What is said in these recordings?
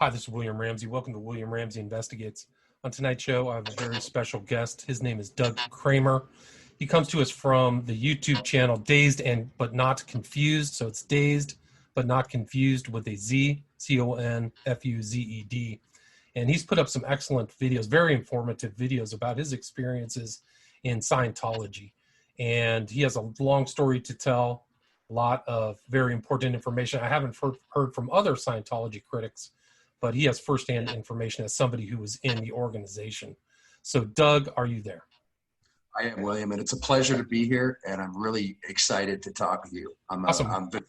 Hi, this is William Ramsey. Welcome to William Ramsey Investigates. On tonight's show, I have a very special guest. His name is Doug Kramer. He comes to us from the YouTube channel Dazed but Not Confused. So it's Dazed but Not Confused with a Z, Confuzed. And he's put up some excellent videos, very informative videos about his experiences in Scientology. And he has a long story to tell, a lot of very important information. I haven't heard from other Scientology critics, but he has firsthand information as somebody who was in the organization. So Doug, are you there? I am, William, and it's a pleasure to be here, and I'm really excited to talk with you. Awesome. I've been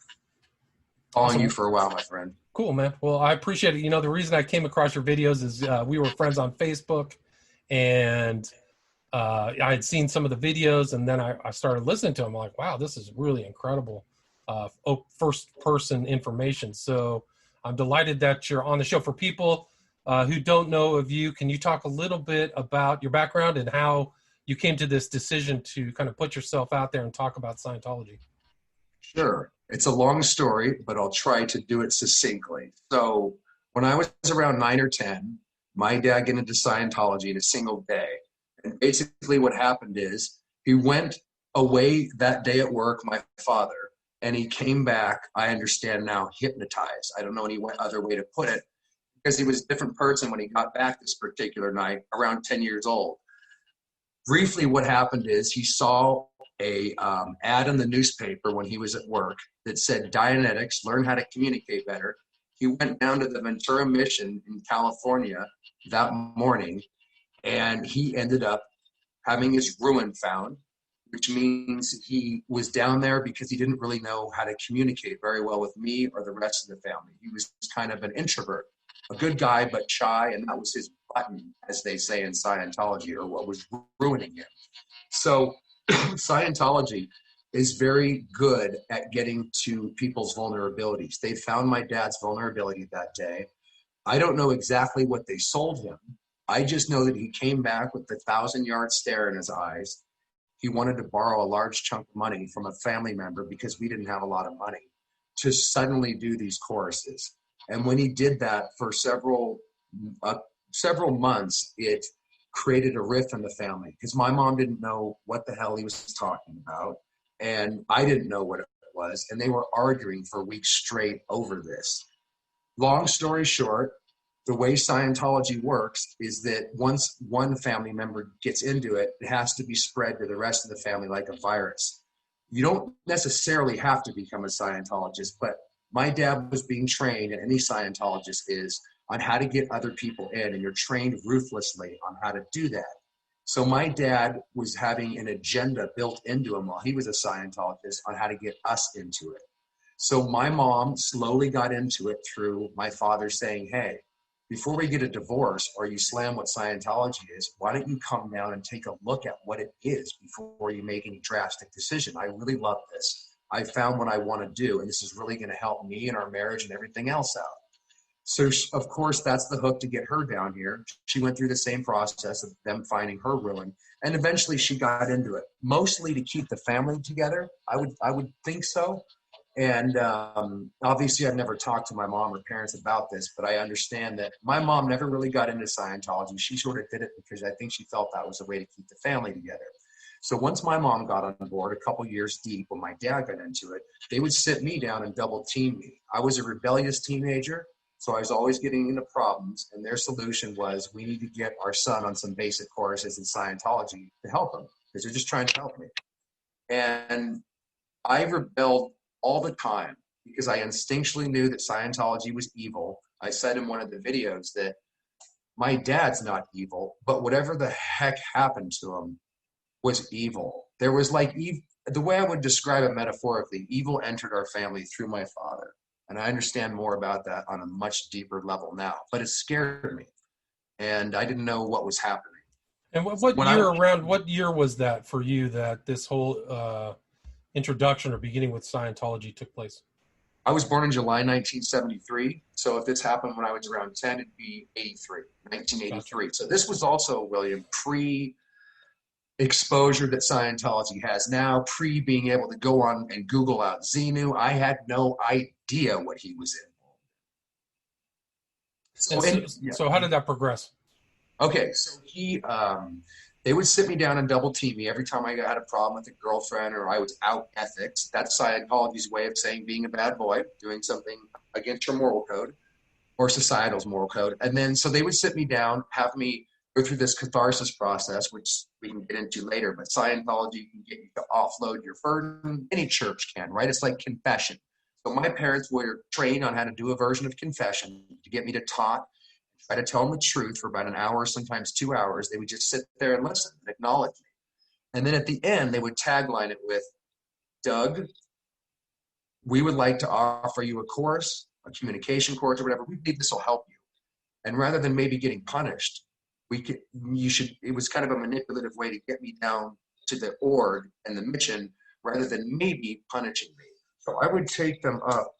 following you for a while, my friend. Cool, man. Well, I appreciate it. You know, the reason I came across your videos is we were friends on Facebook, and I had seen some of the videos, and then I started listening to them. I'm like, wow, this is really incredible first-person information. So I'm delighted that you're on the show. For people who don't know of you, can you talk a little bit about your background and how you came to this decision to kind of put yourself out there and talk about Scientology? Sure. It's a long story, but I'll try to do it succinctly. So when I was around 9 or 10, my dad got into Scientology in a single day. And basically what happened is he went away that day at work, my father, and he came back, I understand now, hypnotized. I don't know any other way to put it, because he was a different person when he got back this particular night, around 10 years old. Briefly, what happened is he saw a ad in the newspaper when he was at work that said, Dianetics, learn how to communicate better. He went down to the Ventura Mission in California that morning, and he ended up having his ruin found, which means he was down there because he didn't really know how to communicate very well with me or the rest of the family. He was kind of an introvert, a good guy, but shy, and that was his button, as they say in Scientology, or what was ruining him. So Scientology is very good at getting to people's vulnerabilities. They found my dad's vulnerability that day. I don't know exactly what they sold him. I just know that he came back with the 1,000-yard stare in his eyes. He wanted to borrow a large chunk of money from a family member because we didn't have a lot of money to suddenly do these courses. And when he did that for several months, it created a rift in the family because my mom didn't know what the hell he was talking about, and I didn't know what it was, and they were arguing for weeks straight over this. Long story short, the way Scientology works is that once one family member gets into it, it has to be spread to the rest of the family like a virus. You don't necessarily have to become a Scientologist, but my dad was being trained, and any Scientologist is, on how to get other people in, and you're trained ruthlessly on how to do that. So my dad was having an agenda built into him while he was a Scientologist on how to get us into it. So my mom slowly got into it through my father saying, hey, before we get a divorce or you slam what Scientology is, why don't you come down and take a look at what it is before you make any drastic decision? I really love this. I found what I want to do, and this is really going to help me and our marriage and everything else out. So, of course, that's the hook to get her down here. She went through the same process of them finding her ruin, and eventually she got into it, mostly to keep the family together. I would think so. And obviously, I've never talked to my mom or parents about this, but I understand that my mom never really got into Scientology. She sort of did it because I think she felt that was a way to keep the family together. So once my mom got on board, a couple years deep, when my dad got into it, they would sit me down and double team me. I was a rebellious teenager, so I was always getting into problems, and their solution was, we need to get our son on some basic courses in Scientology to help him, because they're just trying to help me. And I rebelled all the time because I instinctually knew that Scientology was evil. I said in one of the videos that my dad's not evil, but whatever the heck happened to him was evil. There was the way I would describe it metaphorically, evil entered our family through my father. And I understand more about that on a much deeper level now, but it scared me. And I didn't know what was happening. And what year was that for you that this whole introduction or beginning with Scientology took place? I was born in July 1973. So if this happened when I was around 10, it'd be 1983. Gotcha. So this was also, William, exposure that Scientology has now, being able to go on and Google out Xenu. I had no idea what he was in. So, And so how did that progress? okay, so they would sit me down and double team me every time I had a problem with a girlfriend or I was out ethics. That's Scientology's way of saying being a bad boy, doing something against your moral code or societal's moral code. And then, so they would sit me down, have me go through this catharsis process, which we can get into later, but Scientology can get you to offload your burden. Any church can, right? It's like confession. So my parents were trained on how to do a version of confession to get me to talk, try to tell them the truth for about an hour, sometimes 2 hours. They would just sit there and listen and acknowledge me. And then at the end, they would tagline it with, Doug, we would like to offer you a course, a communication course or whatever. We believe this will help you. And rather than maybe getting punished, it was kind of a manipulative way to get me down to the org and the mission rather than maybe punishing me. So I would take them up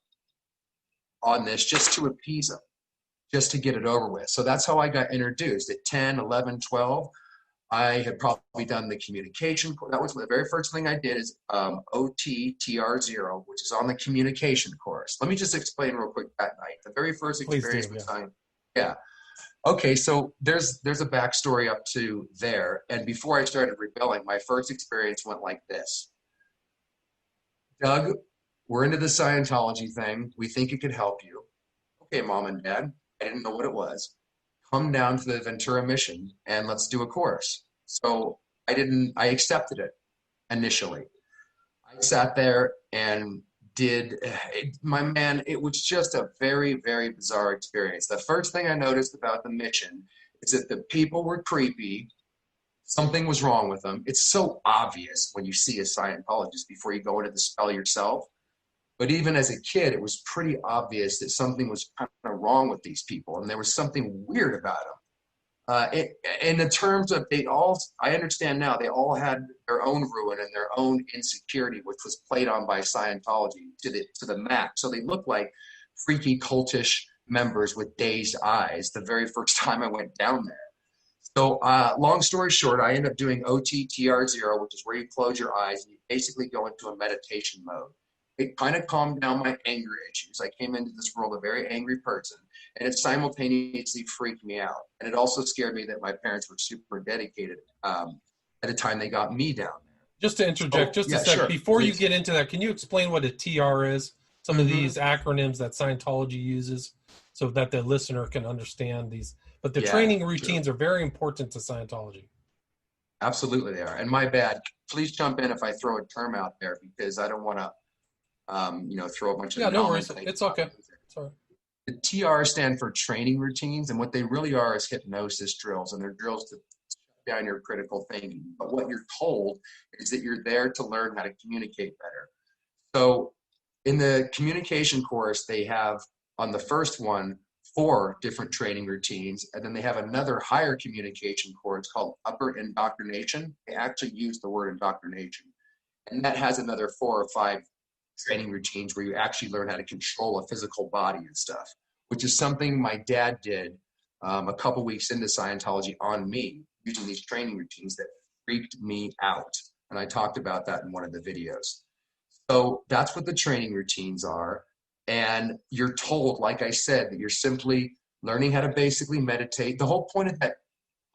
on this just to appease them, just to get it over with. So that's how I got introduced. At 10, 11, 12, I had probably done the communication. That was the very first thing I did is OTTR0, which is on the communication course. Let me just explain real quick that night. The very first experience with Scientology. Yeah. Okay, so there's a backstory up to there. And before I started rebelling, my first experience went like this. Doug, we're into the Scientology thing. We think it could help you. Okay, Mom and Dad. I didn't know what it was. Come down to the Ventura mission and let's do a course. So I accepted it initially. I sat there and it was just a very, very bizarre experience. The first thing I noticed about the mission is that the people were creepy. Something was wrong with them. It's so obvious when you see a Scientologist before you go into the spell yourself. But even as a kid, it was pretty obvious that something was kind of wrong with these people, and there was something weird about them. In the terms of I understand now, they all had their own ruin and their own insecurity, which was played on by Scientology to the max. So they looked like freaky cultish members with dazed eyes the very first time I went down there. So long story short, I ended up doing OTTR0, which is where you close your eyes and you basically go into a meditation mode. It kind of calmed down my anger issues. I came into this world a very angry person, and it simultaneously freaked me out. And it also scared me that my parents were super dedicated at the time they got me down there. Just to interject, a sec, sure. Before you get into that, can you explain what a TR is? Some of these acronyms that Scientology uses so that the listener can understand these. But the training routines are very important to Scientology. Absolutely they are. And my bad. Please jump in if I throw a term out there because I don't want to throw a bunch of no worries. It's okay. Sorry. The TR stand for training routines, and what they really are is hypnosis drills, and they're drills to shut down your critical thinking. But what you're told is that you're there to learn how to communicate better. So in the communication course, they have on the first one 4 different training routines, and then they have another higher communication course called Upper Indoctrination. They actually use the word indoctrination, and that has another 4 or 5 training routines where you actually learn how to control a physical body and stuff, which is something my dad did a couple weeks into Scientology on me using these training routines that freaked me out. And I talked about that in one of the videos. So that's what the training routines are. And you're told, like I said, that you're simply learning how to basically meditate. The whole point of that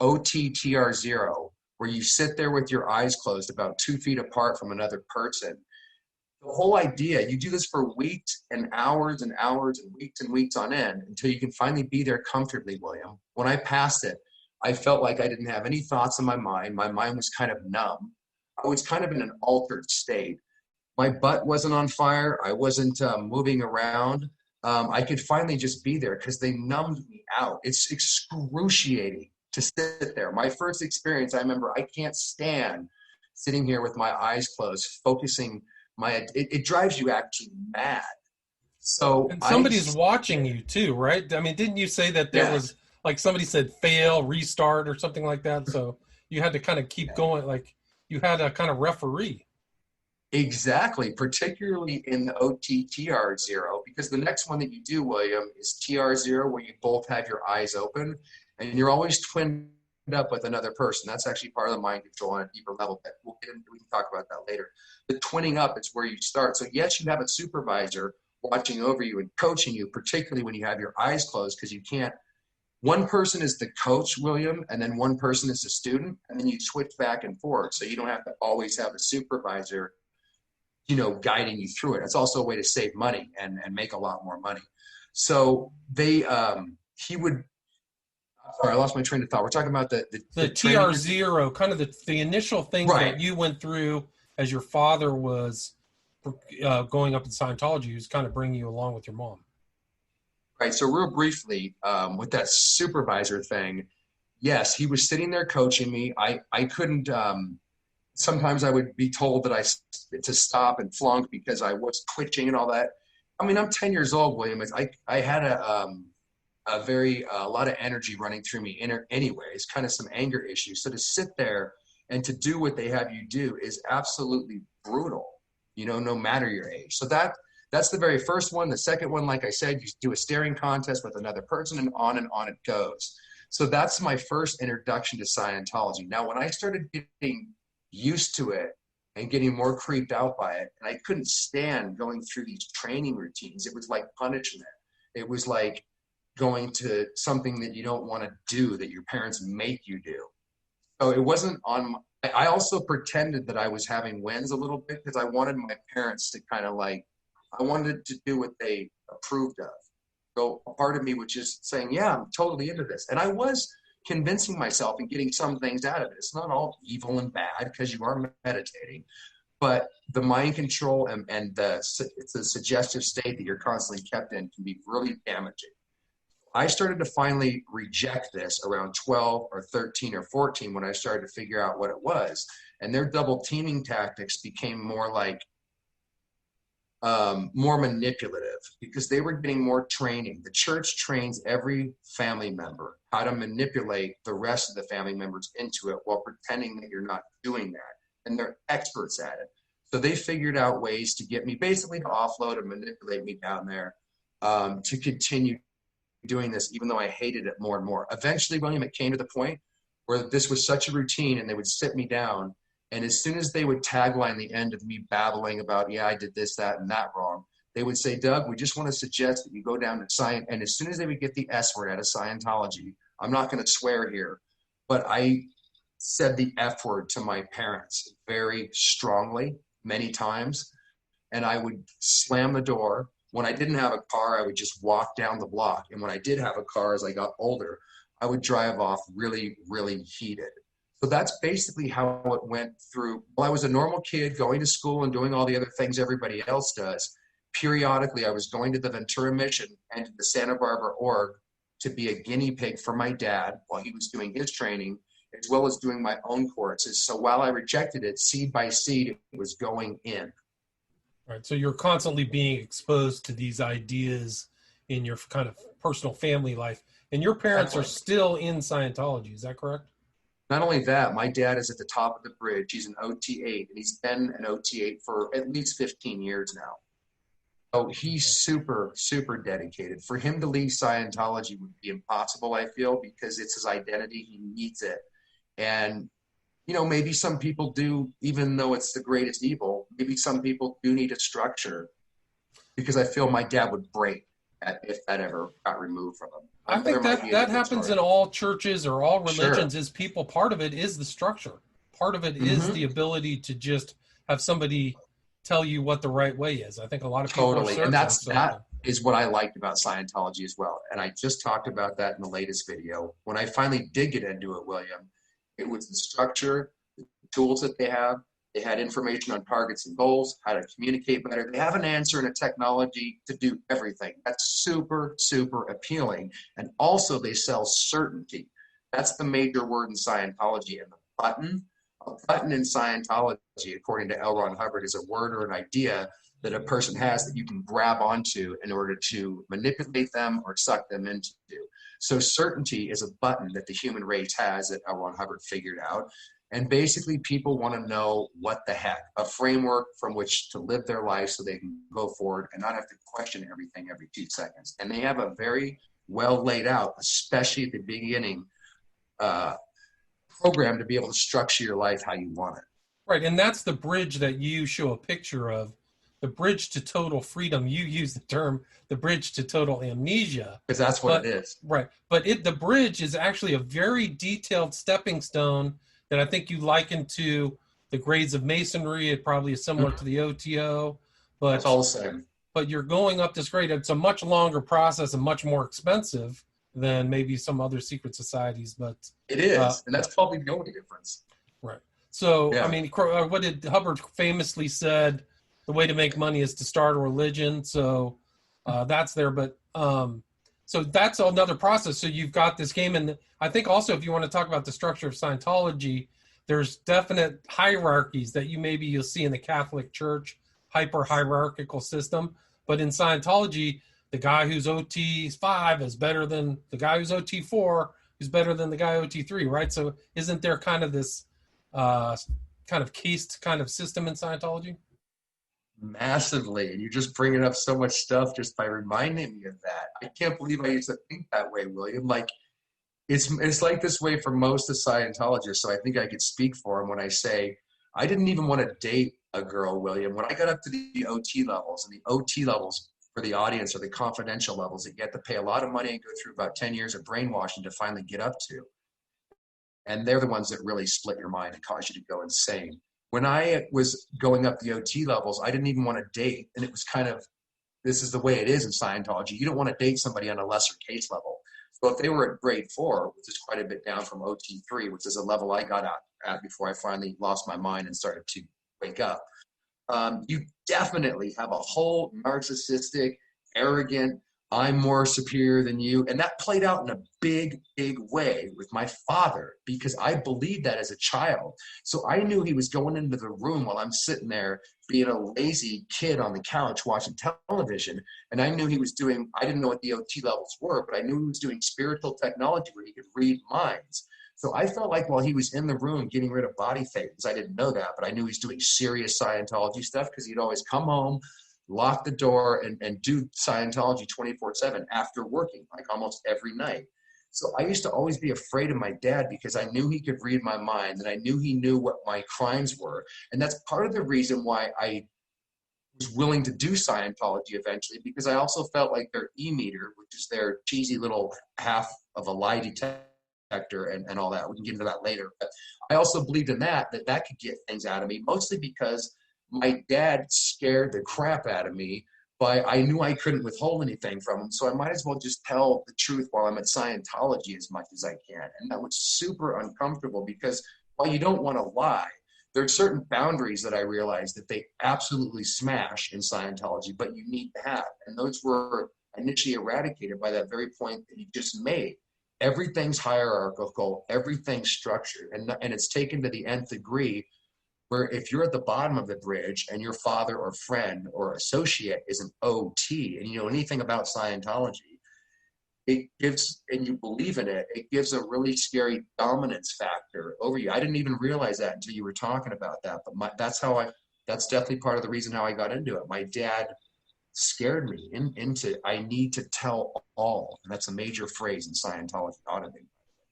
OTTR0, where you sit there with your eyes closed about 2 feet apart from another person, the whole idea, you do this for weeks and hours and hours and weeks on end until you can finally be there comfortably, William. When I passed it, I felt like I didn't have any thoughts in my mind. My mind was kind of numb. I was kind of in an altered state. My butt wasn't on fire. I wasn't moving around. I could finally just be there because they numbed me out. It's excruciating to sit there. My first experience, I remember I can't stand sitting here with my eyes closed, focusing. It drives you actually mad. So and somebody's watching you too, right? I mean, didn't you say that there was like somebody said fail, restart, or something like that? So you had to kind of keep going, like you had a kind of referee. Exactly, particularly in the OTTR0, because the next one that you do, William, is TR0, where you both have your eyes open, and you're always twinned up with another person. That's actually part of the mind control on a deeper level. That we can talk about that later. The twinning up is where you start. So yes, you have a supervisor watching over you and coaching you, particularly when you have your eyes closed, because you can't one person is the coach, William, and then one person is the student, and then you switch back and forth. So you don't have to always have a supervisor, guiding you through it. It's also a way to save money and make a lot more money. So he would, sorry, I lost my train of thought. We're talking about the TR0, kind of the initial things right. that you went through as your father was going up in Scientology. He was kind of bringing you along with your mom. Right. So real briefly, with that supervisor thing, yes, he was sitting there coaching me. I couldn't, sometimes I would be told that to stop and flunk because I was twitching and all that. I mean, I'm 10 years old, William. I had a lot of energy running through me anyways, kind of some anger issues. So to sit there and to do what they have you do is absolutely brutal, no matter your age. So that's the very first one. The second one, like I said, you do a staring contest with another person and on it goes. So that's my first introduction to Scientology. Now, when I started getting used to it and getting more creeped out by it, and I couldn't stand going through these training routines. It was like punishment. It was like going to something that you don't want to do, that your parents make you do. So it wasn't I also pretended that I was having wins a little bit because I wanted my parents to kind of I wanted to do what they approved of. So a part of me was just saying, yeah, I'm totally into this. And I was convincing myself and getting some things out of it. It's not all evil and bad because you are meditating, but the mind control and it's a suggestive state that you're constantly kept in can be really damaging. I started to finally reject this around 12 or 13 or 14 when I started to figure out what it was. And their double teaming tactics became more more manipulative because they were getting more training. The church trains every family member how to manipulate the rest of the family members into it while pretending that you're not doing that. And they're experts at it. So they figured out ways to get me basically to offload and manipulate me down there to continue doing this, even though I hated it more and more. Eventually, William, it came to the point where this was such a routine and they would sit me down. And as soon as they would tagline the end of me babbling about, yeah, I did this, that, and that wrong, they would say, Doug, we just want to suggest that you go down to Science. And as soon as they would get the S word out of Scientology, I'm not going to swear here, but I said the F word to my parents very strongly, many times. And I would slam the door. When I didn't have a car, I would just walk down the block. And when I did have a car, as I got older, I would drive off really, really heated. So that's basically how it went through. Well, I was a normal kid going to school and doing all the other things everybody else does. Periodically, I was going to the Ventura Mission and to the Santa Barbara org to be a guinea pig for my dad while he was doing his training, as well as doing my own courses. So while I rejected it, seed by seed, it was going in. All right. So you're constantly being exposed to these ideas in your kind of personal family life. And your parents are still in Scientology. Is that correct? Not only that, my dad is at the top of the bridge. He's an OT8, and he's been an OT8 for at least 15 years now. So he's super, super dedicated. For him to leave Scientology would be impossible, I feel, because it's his identity. He needs it. And, maybe some people do, even though it's the greatest evil, maybe some people do need a structure, because I feel my dad would break if that ever got removed from him. I think that happens in all churches or all religions. Sure. Part of it is the structure. Part of it is the ability to just have somebody tell you what the right way is. I think a lot of people totally, and that is what I liked about Scientology as well. And I just talked about that in the latest video. When I finally did get into it, William, it was the structure, the tools that they have. They had information on targets and goals, how to communicate better. They have an answer and a technology to do everything. That's super, super appealing. And also they sell certainty. That's the major word in Scientology. And a button in Scientology, according to L. Ron Hubbard, is a word or an idea that a person has that you can grab onto in order to manipulate them or suck them into. So certainty is a button that the human race has that L. Ron Hubbard figured out. And basically people want to know what the heck, a framework from which to live their life so they can go forward and not have to question everything every 2 seconds. And they have a very well laid out, especially at the beginning, program to be able to structure your life how you want it. Right. And that's the bridge that you show a picture of the bridge to total freedom. You use the term the bridge to total amnesia. Because that's what it is. Right. But the bridge is actually a very detailed stepping stone that I think you liken to the grades of masonry. It probably is similar to the OTO. But it's all the same. But you're going up this grade. It's a much longer process and much more expensive than maybe some other secret societies. But it is. And that's probably the only difference. Right. So, yeah. I mean, what did Hubbard famously said? The way to make money is to start a religion. So that's there. But so that's another process. So you've got this game. And I think also if you want to talk about the structure of Scientology, there's definite hierarchies that you'll see in the Catholic Church, hyper hierarchical system. But in Scientology, the guy who's OT 5 is better than the guy who's OT 4, who's better than the guy OT 3, right? So isn't there kind of this kind of cased kind of system in Scientology? Massively. And you're just bringing up so much stuff just by reminding me of that. I can't believe I used to think that way, William. Like, it's like this way for most of Scientologists. So I think I could speak for them when I say I didn't even want to date a girl, William. When I got up to the OT levels, and the OT levels for the audience are the confidential levels that you have to pay a lot of money and go through about 10 years of brainwashing to finally get up to. And they're the ones that really split your mind and cause you to go insane. When I was going up the OT levels, I didn't even want to date. And it was kind of, this is the way it is in Scientology. You don't want to date somebody on a lesser case level. So if they were at grade 4, which is quite a bit down from OT 3, which is a level I got out at before I finally lost my mind and started to wake up, you definitely have a whole narcissistic, arrogant, I'm more superior than you. And that played out in a big, big way with my father because I believed that as a child. So I knew he was going into the room while I'm sitting there being a lazy kid on the couch watching television. And I knew he was doing, I didn't know what the OT levels were, but I knew he was doing spiritual technology where he could read minds. So I felt like while he was in the room getting rid of body phases, I didn't know that, but I knew he was doing serious Scientology stuff because he'd always come home, lock the door, and do Scientology 24/7 after working, like almost every night. So I used to always be afraid of my dad because I knew he could read my mind and I knew he knew what my crimes were. And that's part of the reason why I was willing to do Scientology eventually, because I also felt like their e-meter, which is their cheesy little half of a lie detector and all that. We can get into that later. But I also believed in that could get things out of me, mostly because my dad scared the crap out of me, but I knew I couldn't withhold anything from him. So I might as well just tell the truth while I'm at Scientology as much as I can. And that was super uncomfortable because while you don't want to lie, there are certain boundaries that I realized that they absolutely smash in Scientology, but you need to have. And those were initially eradicated by that very point that you just made. Everything's hierarchical, everything's structured, and it's taken to the nth degree where if you're at the bottom of the bridge and your father or friend or associate is an OT and you know anything about Scientology, it gives, and you believe in it, it gives a really scary dominance factor over you. I didn't even realize that until you were talking about that, but that's definitely part of the reason how I got into it. My dad scared me into, I need to tell all. And that's a major phrase in Scientology auditing.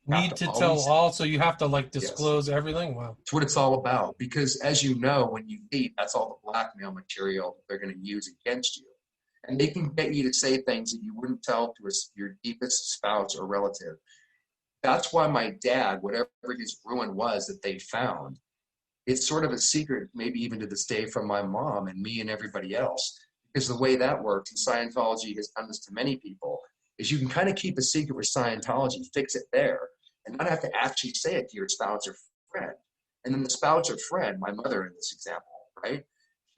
Need to tell all, so you have to like disclose everything? Wow. That's what it's all about. Because as you know, when you leave, that's all the blackmail material they're going to use against you. And they can get you to say things that you wouldn't tell to your deepest spouse or relative. That's why my dad, whatever his ruin was that they found, it's sort of a secret, maybe even to this day, from my mom and me and everybody else. Because the way that works, and Scientology has done this to many people, is you can kind of keep a secret with Scientology, fix it there, and not have to actually say it to your spouse or friend. And then the spouse or friend, my mother in this example, right?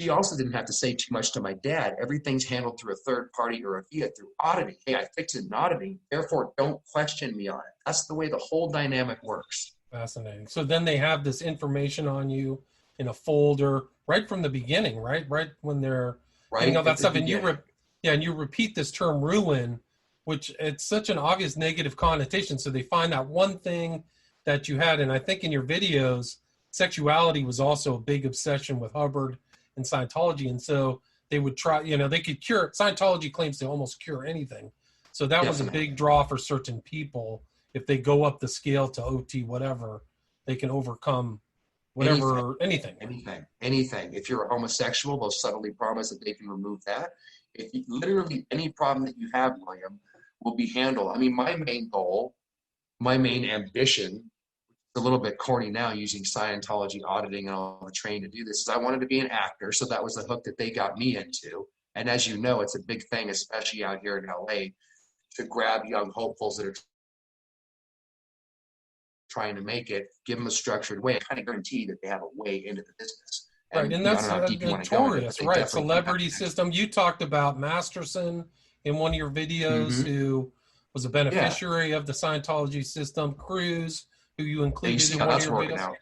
She also didn't have to say too much to my dad. Everything's handled through a third party or through auditing. Hey, I fixed it in auditing, therefore don't question me on it. That's the way the whole dynamic works. Fascinating. So then they have this information on you in a folder right from the beginning, right? Right when they're getting all that stuff. And you repeat this term ruin, which it's such an obvious negative connotation. So they find that one thing that you had, and I think in your videos, sexuality was also a big obsession with Hubbard and Scientology. And so they would try, they could cure, Scientology claims to almost cure anything. So that was a big draw for certain people. If they go up the scale to OT, whatever, they can overcome whatever, anything. Anything. If you're a homosexual, they'll subtly promise that they can remove that. Literally any problem that you have, William, will be handled. I mean, my main goal, my main ambition, a little bit corny now using Scientology auditing and all the training to do this, is I wanted to be an actor. So that was the hook that they got me into. And as you know, it's a big thing, especially out here in LA, to grab young hopefuls that are trying to make it, give them a structured way, and kind of guarantee that they have a way into the business. Right, and that's notorious, right? Celebrity system. You talked about Masterson in one of your videos, who was a beneficiary of the Scientology system. Cruz, who you included in one of your videos.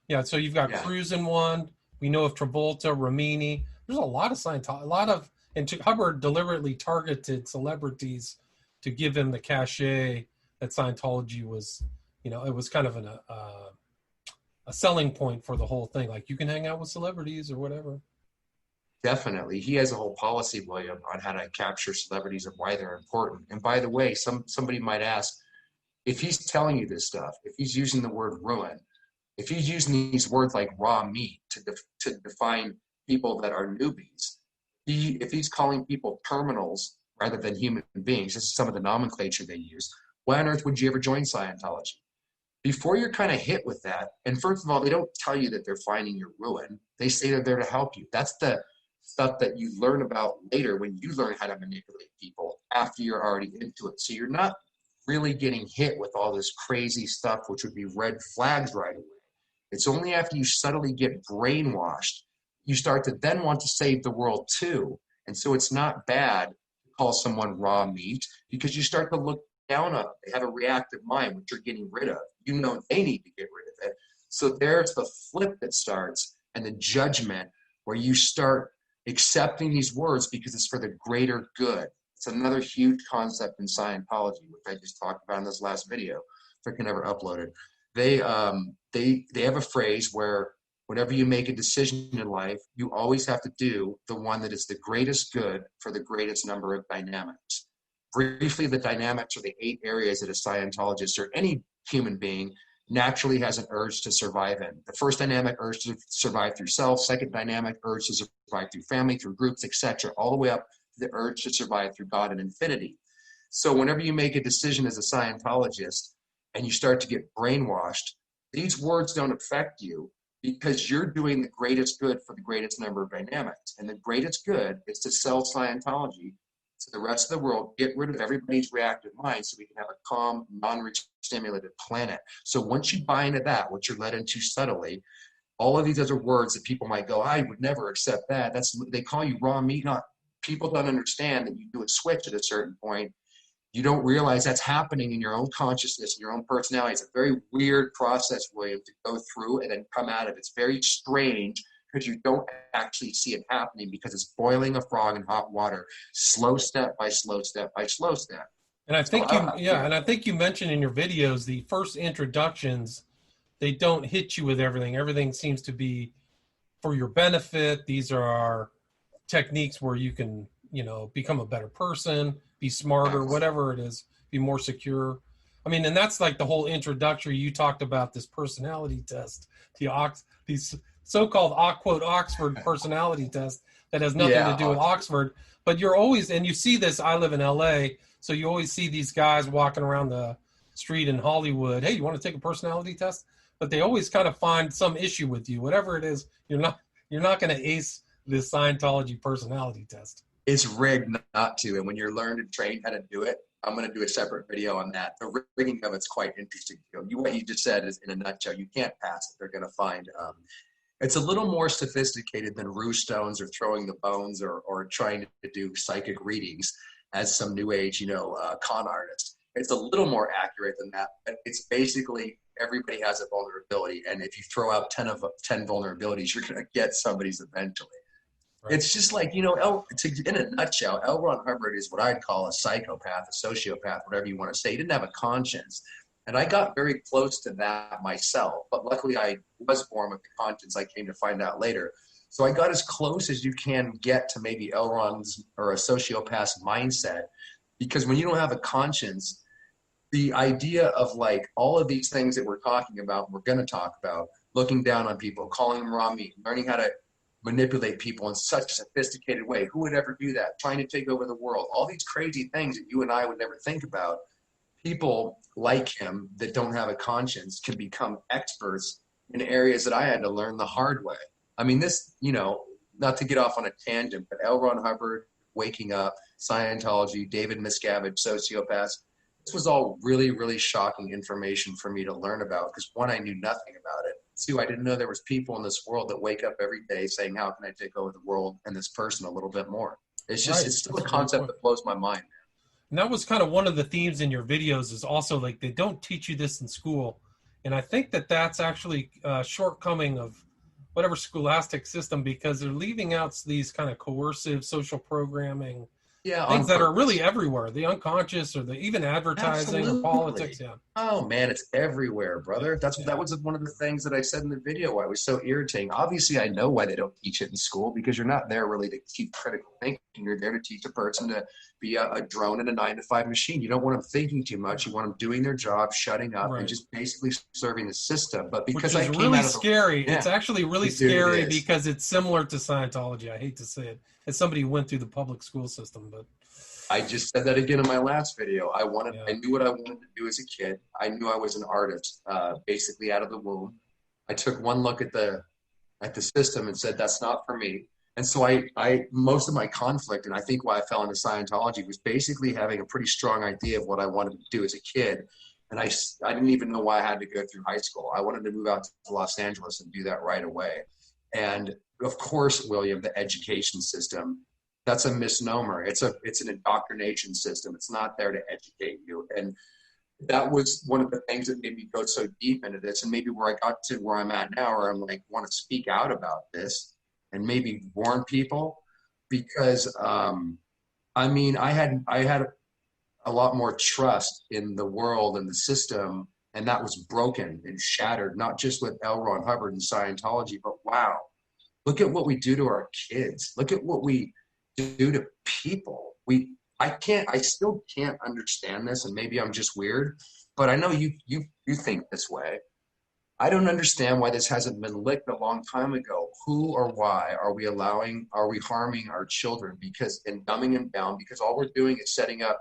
Yeah, so you've got Cruz in one. We know of Travolta, Ramini. There's a lot of Scientology, and Hubbard deliberately targeted celebrities to give him the cachet that Scientology was. You know, it was kind of a selling point for the whole thing. Like, you can hang out with celebrities or whatever. Definitely. He has a whole policy, William, on how to capture celebrities and why they're important. And by the way, somebody might ask, if he's telling you this stuff, if he's using the word ruin, if he's using these words like raw meat to define people that are newbies, if he's calling people terminals rather than human beings, this is some of the nomenclature they use, why on earth would you ever join Scientology? Before you're kind of hit with that, and first of all, they don't tell you that they're finding your ruin. They say they're there to help you. That's the stuff that you learn about later when you learn how to manipulate people after you're already into it. So you're not really getting hit with all this crazy stuff, which would be red flags right away. It's only after you subtly get brainwashed, you start to then want to save the world too. And so it's not bad to call someone raw meat, because you start to look down on them. They have a reactive mind, which you're getting rid of. You know they need to get rid of it. So there's the flip that starts, and the judgment, where you start accepting these words because it's for the greater good. It's another huge concept in Scientology, which I just talked about in this last video, if I can ever upload it. They have a phrase where whenever you make a decision in life, you always have to do the one that is the greatest good for the greatest number of dynamics. Briefly, the dynamics are the 8 areas that a Scientologist or any human being naturally has an urge to survive in. The first dynamic, urge to survive through self. Second dynamic, urge to survive through family, through groups, etc., all the way up to the urge to survive through God and infinity. So whenever you make a decision as a Scientologist and you start to get brainwashed, these words don't affect you because you're doing the greatest good for the greatest number of dynamics. And the greatest good is to sell Scientology to the rest of the world, get rid of everybody's reactive mind so we can have a calm, non-stimulated planet. So once you buy into that, what you're led into subtly, all of these other words that people might go, I would never accept that. They call you raw meat. People don't understand that you do a switch at a certain point. You don't realize that's happening in your own consciousness, in your own personality. It's a very weird process, William, to go through and then come out of. It's very strange, because you don't actually see it happening, because it's boiling a frog in hot water, slow step by slow step by slow step. And I think and I think you mentioned in your videos, the first introductions, they don't hit you with everything. Everything seems to be for your benefit. These are techniques where you can, become a better person, be smarter, whatever it is, be more secure. I mean, and that's like the whole introductory. You talked about this personality test, these so-called quote Oxford personality test that has nothing to do with Oxford. But you're always, and you see this, I live in LA, so you always see these guys walking around the street in Hollywood. Hey, you want to take a personality test? But they always kind of find some issue with you. Whatever it is, you're not going to ace this Scientology personality test. It's rigged not to. And when you're learned and trained how to do it, I'm going to do a separate video on that. The rigging of it's quite interesting. What you just said is, in a nutshell, you can't pass it. They're going to find it's a little more sophisticated than rue stones or throwing the bones or trying to do psychic readings as some new age, con artist. It's a little more accurate than that. But it's basically everybody has a vulnerability. And if you throw out 10 vulnerabilities, you're going to get somebody's eventually. Right. It's just like, in a nutshell, L. Ron Hubbard is what I'd call a psychopath, a sociopath, whatever you want to say. He didn't have a conscience. And I got very close to that myself, but luckily I was born with the conscience. I came to find out later. So I got as close as you can get to maybe L. Ron's or a sociopath's mindset, because when you don't have a conscience, the idea of like all of these things that we're talking about, we're going to talk about, looking down on people, calling them raw meat, learning how to manipulate people in such a sophisticated way. Who would ever do that? Trying to take over the world. All these crazy things that you and I would never think about. People like him that don't have a conscience can become experts in areas that I had to learn the hard way. I mean, this, you know, not to get off on a tangent, but L. Ron Hubbard, waking up, Scientology, David Miscavige, sociopaths. This was all really, really shocking information for me to learn about because, one, I knew nothing about it. Two, I didn't know there was people in this world that wake up every day saying, how can I take over the world and this person a little bit more? It's just, it's still a concept that blows my mind. And that was kind of one of the themes in your videos is also like they don't teach you this in school. And I think that that's actually a shortcoming of whatever scholastic system because they're leaving out these kind of coercive social programming things that are really everywhere. The unconscious or the even advertising or politics. Yeah. Oh man, it's everywhere, brother. That was one of the things that I said in the video why it was so irritating. Obviously, I know why they don't teach it in school because you're not there really to teach critical thinking. You're there to teach a person to be a drone in a 9-to-5 machine. You don't want them thinking too much. You want them doing their job, shutting up, and just basically serving the system. But because which is really scary. It's actually really scary because it's similar to Scientology. I hate to say it. As somebody who went through the public school system, but I just said that again in my last video. I knew what I wanted to do as a kid. I knew I was an artist, basically out of the womb. I took one look at the system and said, that's not for me. And so I most of my conflict, and I think why I fell into Scientology, was basically having a pretty strong idea of what I wanted to do as a kid. And I didn't even know why I had to go through high school. I wanted to move out to Los Angeles and do that right away. And of course, William, the education system, that's a misnomer. It's an indoctrination system. It's not there to educate you. And that was one of the things that made me go so deep into this. And maybe where I got to where I'm at now, where I'm like, want to speak out about this and maybe warn people because, I mean, I had a lot more trust in the world and the system, and that was broken and shattered, not just with L. Ron Hubbard and Scientology, but wow, look at what we do to our kids. Look at what we do to people. I still can't understand this, and maybe I'm just weird, but I know you think this way. I don't understand why this hasn't been licked a long time ago. Who or why are we harming our children and dumbing them down because all we're doing is setting up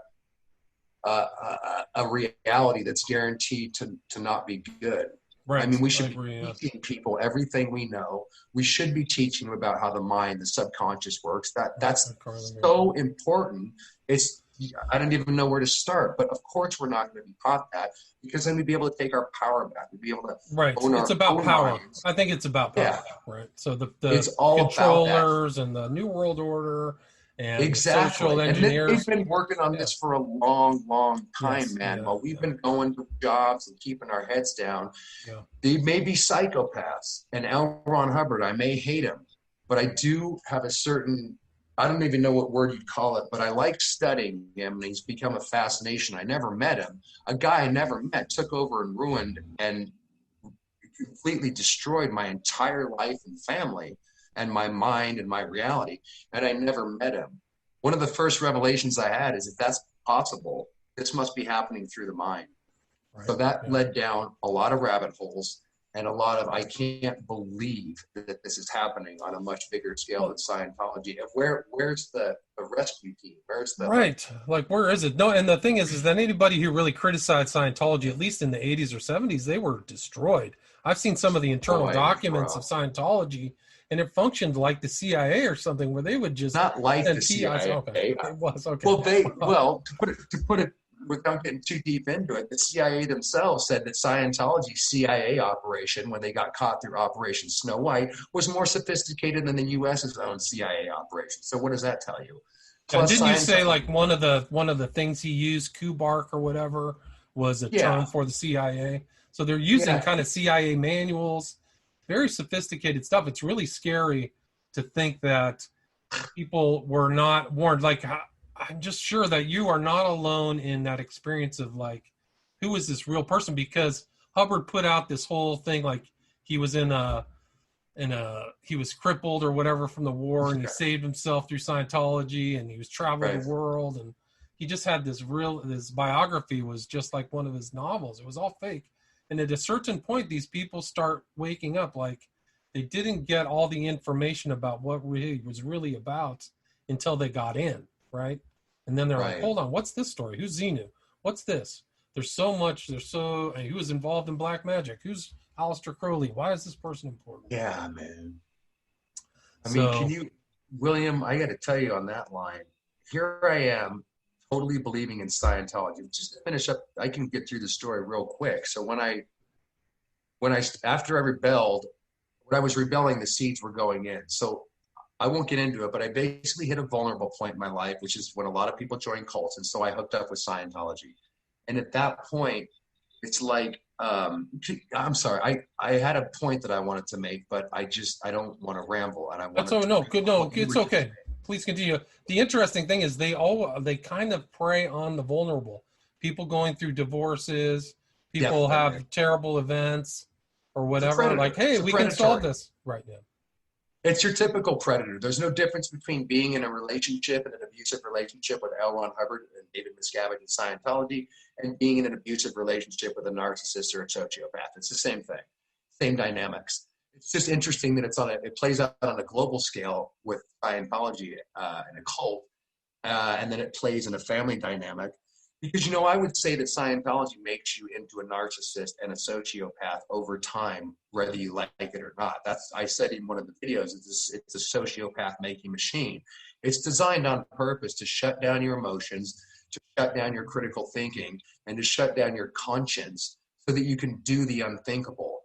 a reality that's guaranteed to not be good. Right. I mean, we should be teaching people everything we know. We should be teaching them about how the mind, the subconscious works. That's so important. I don't even know where to start, but of course we're not going to be taught that because then we'd be able to take our power back. We'd be able to own it's about power. Minds. I think it's about power. Yeah. Right. So the controllers and the New World Order and social engineers. And they've been working on this for a long, long time, man. While we've been going to jobs and keeping our heads down, they may be psychopaths. And L. Ron Hubbard, I may hate him, but I do have a certain, I don't even know what word you'd call it, but I like studying him, and he's become a fascination. I never met him. A guy I never met took over and ruined and completely destroyed my entire life and family and my mind and my reality, and I never met him. One of the first revelations I had is if that's possible, this must be happening through the mind. Right. So that led down a lot of rabbit holes and a lot of, I can't believe that this is happening on a much bigger scale than Scientology. And where's the rescue team? Where's the where is it? No, and the thing is that anybody who really criticized Scientology, at least in the 80s or 70s, they were destroyed. I've seen some of the internal documents of Scientology, and it functioned like the CIA or something, where they would just not like the CIA. Okay. It was okay. Well, to put it without getting too deep into it, the CIA themselves said that Scientology's CIA operation, when they got caught through Operation Snow White, was more sophisticated than the U.S.'s own CIA operation. So what does that tell you? And didn't you say like one of the things he used, Kubark or whatever, was a term for the CIA? So they're using kind of CIA manuals. Very sophisticated stuff. It's really scary to think that people were not warned. Like, I'm just sure that you are not alone in that experience of like, who is this real person? Because Hubbard put out this whole thing like he was he was crippled or whatever from the war, and he saved himself through Scientology, and he was traveling the world, and he just had this biography was just like one of his novels. It was all fake. And at a certain point, these people start waking up. Like, they didn't get all the information about what really was really about until they got in, right? And then they're like, hold on, what's this story? Who's Xenu? What's this? There's so much. Who was involved in black magic? Who's Aleister Crowley? Why is this person important? Yeah, man. I mean, William, I got to tell you on that line, here I am totally believing in Scientology. Just to finish up, I can get through the story real quick. So after I rebelled, when I was rebelling, the seeds were going in. So I won't get into it, but I basically hit a vulnerable point in my life, which is when a lot of people join cults. And so I hooked up with Scientology. And at that point, it's like, I'm sorry, I had a point that I wanted to make, but I don't want to ramble. And It's okay. Please continue. The interesting thing is they kind of prey on the vulnerable. People going through divorces, people have terrible events or whatever. Like, hey, we can solve this right now. It's your typical predator. There's no difference between being in a relationship, in an abusive relationship with L. Ron Hubbard and David Miscavige in Scientology, and being in an abusive relationship with a narcissist or a sociopath. It's the same thing, same dynamics. It's just interesting that it plays out on a global scale with Scientology and a cult, and then it plays in a family dynamic. Because, I would say that Scientology makes you into a narcissist and a sociopath over time, whether you like it or not. I said in one of the videos, it's a sociopath making machine. It's designed on purpose to shut down your emotions, to shut down your critical thinking, and to shut down your conscience so that you can do the unthinkable.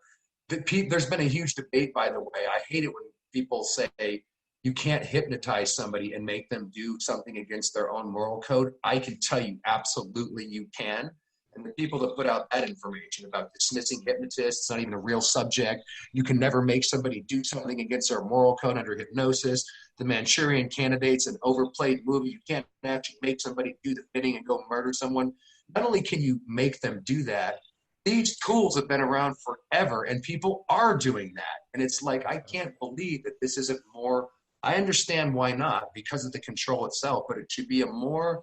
There's been a huge debate, by the way. I hate it when people say, you can't hypnotize somebody and make them do something against their own moral code. I can tell you absolutely you can. And the people that put out that information about dismissing hypnotists, it's not even a real subject. You can never make somebody do something against their moral code under hypnosis. The Manchurian Candidate's an overplayed movie. You can't actually make somebody do the bidding and go murder someone. Not only can you make them do that, these tools have been around forever and people are doing that. And it's like, I can't believe that this isn't more. I understand why not, because of the control itself, but it should be a more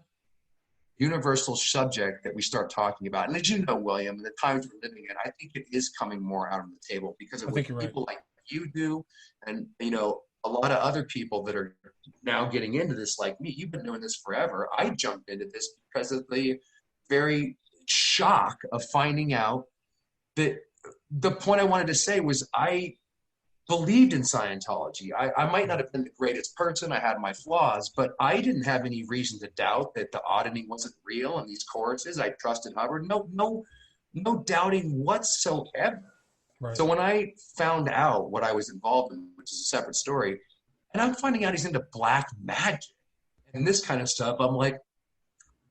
universal subject that we start talking about. And as you know, William, the times we're living in, I think it is coming more out on the table because of what people like you do. And, a lot of other people that are now getting into this like me. You've been doing this forever. I jumped into this because of the very shock of finding out that the point I wanted to say was I believed in Scientology. I might not have been the greatest person. I had my flaws, but I didn't have any reason to doubt that the auditing wasn't real and these choruses. I trusted Hubbard. No doubting whatsoever. Right. So when I found out what I was involved in, which is a separate story, and I'm finding out he's into black magic and this kind of stuff, I'm like,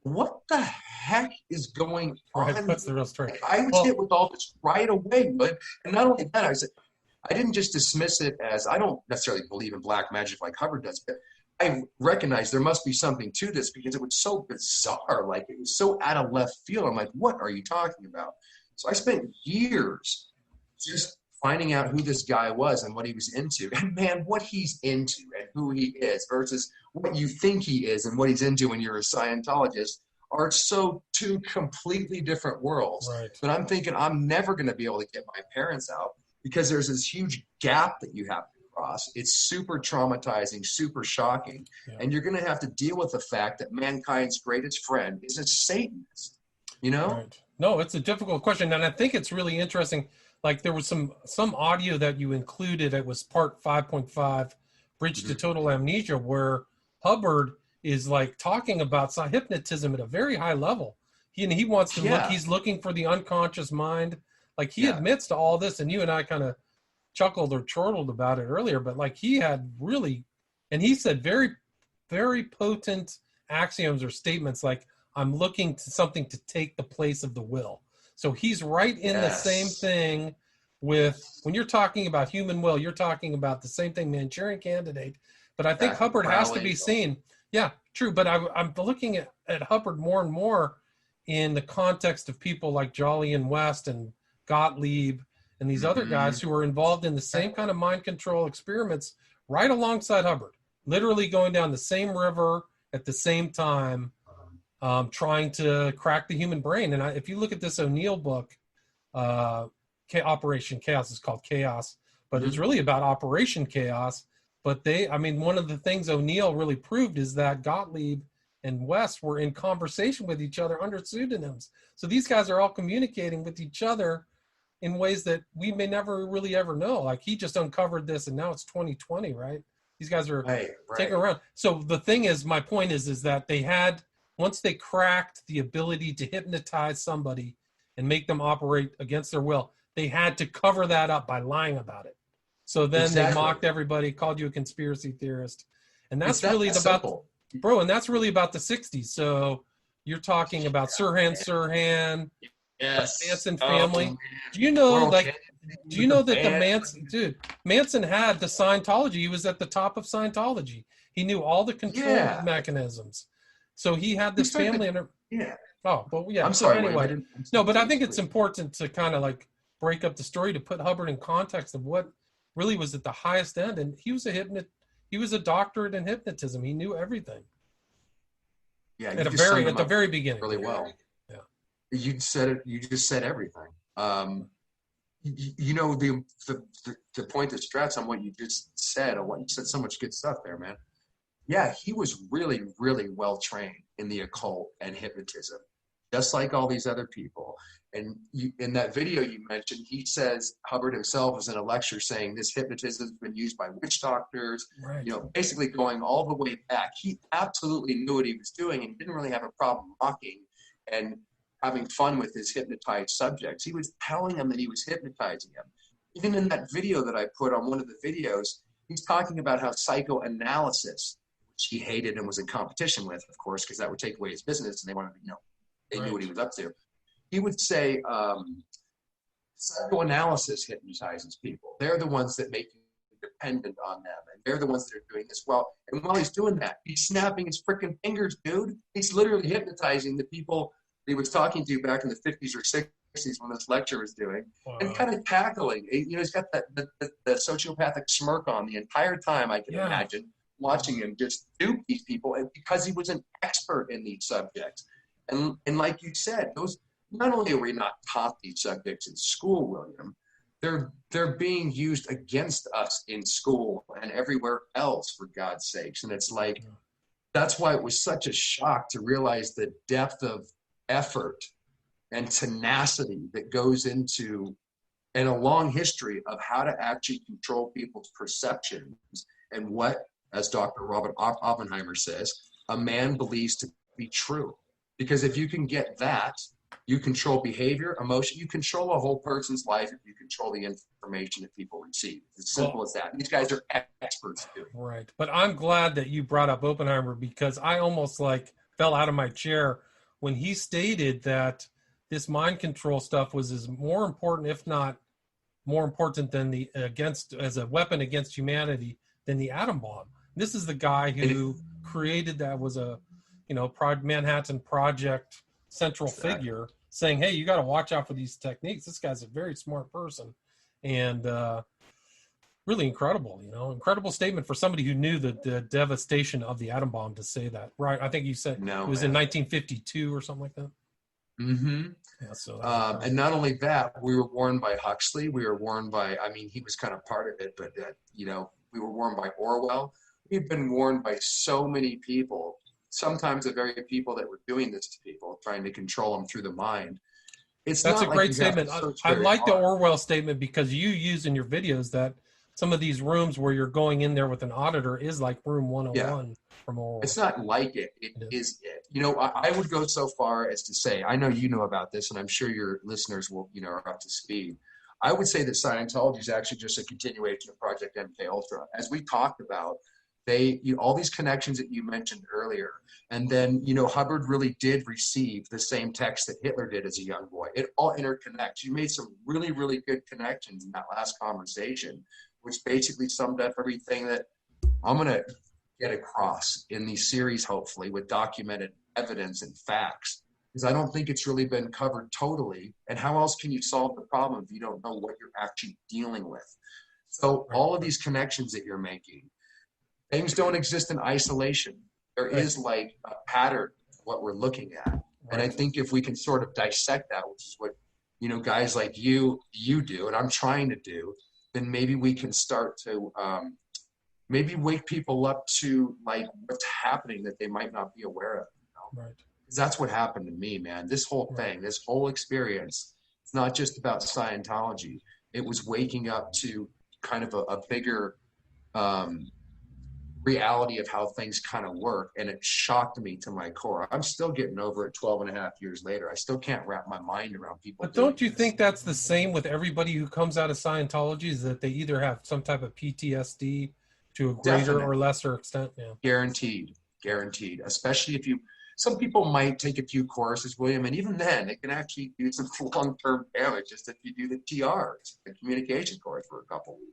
what the heck is going on? Right, that's the real story. I was hit with all this right away, but and not only that, I didn't just dismiss it as, I don't necessarily believe in black magic like Hubbard does, but I recognized there must be something to this because it was so bizarre. Like, it was so out of left field. I'm like, what are you talking about? So I spent years just finding out who this guy was and what he was into. And man, what he's into and who he is versus what you think he is and what he's into when you're a Scientologist are so two completely different worlds. Right. But I'm thinking I'm never going to be able to get my parents out because there's this huge gap that you have to cross. It's super traumatizing, super shocking. Yeah. And you're going to have to deal with the fact that mankind's greatest friend is a Satanist, you know? Right. No, it's a difficult question. And I think it's really interesting. Like, there was some audio that you included. It was part 5.5, Bridge to Total Amnesia, where Hubbard is like talking about hypnotism at a very high level. He wants to look, he's looking for the unconscious mind. Like, he admits to all this, and you and I kind of chuckled or chortled about it earlier, but like, he had really, and he said very, very potent axioms or statements like, I'm looking to something to take the place of the will. So he's right in the same thing with, when you're talking about human will, you're talking about the same thing, Manchurian Candidate. But I think Hubbard has to be seen. Yeah, true. But I'm looking at Hubbard more and more in the context of people like Jolly and West and Gottlieb and these other guys who are involved in the same kind of mind control experiments right alongside Hubbard, literally going down the same river at the same time, trying to crack the human brain. And if you look at this O'Neill book, Operation Chaos is called Chaos, but Mm-hmm. it's really about Operation Chaos. But one of the things O'Neill really proved is that Gottlieb and West were in conversation with each other under pseudonyms. So these guys are all communicating with each other in ways that we may never really ever know. Like he just uncovered this, and now it's 2020, right? These guys are taking around. So the thing is, my point is that they had, once they cracked the ability to hypnotize somebody and make them operate against their will, they had to cover that up by lying about it. So then they mocked everybody, called you a conspiracy theorist. And that's really about, bro, and that's really about the 60s. So you're talking about Sirhan, Manson family. Do you know, that the Manson had the Scientology. He was at the top of Scientology. He knew all the control mechanisms. So he had this family. Oh, well, yeah. I'm sorry. Anyway, but I think it's important to kind of like break up the story to put Hubbard in context of what really was at the highest end. And he was a doctorate in hypnotism. He knew everything. Yeah, at the very beginning. Really well. Yeah. You just said everything. The point that strats on what you just said, or what you said, so much good stuff there, man. Yeah, he was really, really well trained in the occult and hypnotism, just like all these other people. And in that video you mentioned, he says, Hubbard himself was in a lecture saying this hypnotism has been used by witch doctors, basically going all the way back. He absolutely knew what he was doing and didn't really have a problem mocking and having fun with his hypnotized subjects. He was telling them that he was hypnotizing them. Even in that video that I put on one of the videos, he's talking about how psychoanalysis, which he hated and was in competition with, of course, because that would take away his business, and they wanted to, they knew what he was up to. He would say psychoanalysis hypnotizes people. They're the ones that make you dependent on them, and they're the ones that are doing this. Well, and while he's doing that, he's snapping his freaking fingers, dude. He's literally hypnotizing the people he was talking to back in the 50s or 60s when this lecture was doing, and kind of tackling. He's got the sociopathic smirk on the entire time, I can imagine, watching him just dupe these people, and because he was an expert in these subjects. And like you said, those, not only are we not taught these subjects in school, William, they're being used against us in school and everywhere else, for God's sakes. And it's like, that's why it was such a shock to realize the depth of effort and tenacity that goes into, and a long history of how to actually control people's perceptions and what, as Dr. Robert Oppenheimer says, a man believes to be true. Because if you can get that, you control behavior, emotion, you control a whole person's life if you control the information that people receive. It's as simple as that. These guys are experts too. Right. But I'm glad that you brought up Oppenheimer, because I almost fell out of my chair when he stated that this mind control stuff was as more important, if not more important than as a weapon against humanity than the atom bomb. This is the guy who created that, was a Manhattan Project central figure, saying, hey, you got to watch out for these techniques. This guy's a very smart person, and really incredible, incredible statement for somebody who knew the devastation of the atom bomb to say that. Right. I think you said it was in 1952 or something like that. Mm-hmm. Yeah, so and not only that, we were warned by Huxley. We were warned by, he was kind of part of it, but, we were warned by Orwell. We've been warned by so many people, sometimes the very people that were doing this to people, trying to control them through the mind. That's a great statement. I like the Orwell statement, because you use in your videos that some of these rooms where you're going in there with an auditor is like room 101 from Orwell. It's not like it. It is it. I would go so far as to say, I know you know about this, and I'm sure your listeners will, are up to speed. I would say that Scientology is actually just a continuation of Project MK Ultra. As we talked about, all these connections that you mentioned earlier, and then Hubbard really did receive the same text that Hitler did as a young boy. It all interconnects. You made some really, really good connections in that last conversation, which basically summed up everything that I'm going to get across in these series, hopefully, with documented evidence and facts, because I don't think it's really been covered totally. And how else can you solve the problem if you don't know what you're actually dealing with? So all of these connections that you're making, things don't exist in isolation. There is like a pattern of what we're looking at. And I think if we can sort of dissect that, which is what, guys like you do, and I'm trying to do, then maybe we can start to maybe wake people up to like what's happening that they might not be aware of. Right. Because that's what happened to me, man. This whole thing, this whole experience, it's not just about Scientology. It was waking up to kind of a bigger reality of how things kind of work, and it shocked me to my core. I'm still getting over it 12 and a half years later. I still can't wrap my mind around people. But don't you think that's the same with everybody who comes out of Scientology, is that they either have some type of PTSD to a greater or lesser extent? Yeah. Guaranteed. Especially if some people might take a few courses, William, and even then it can actually do some long-term damage just if you do the TRs, the communication course, for a couple of weeks.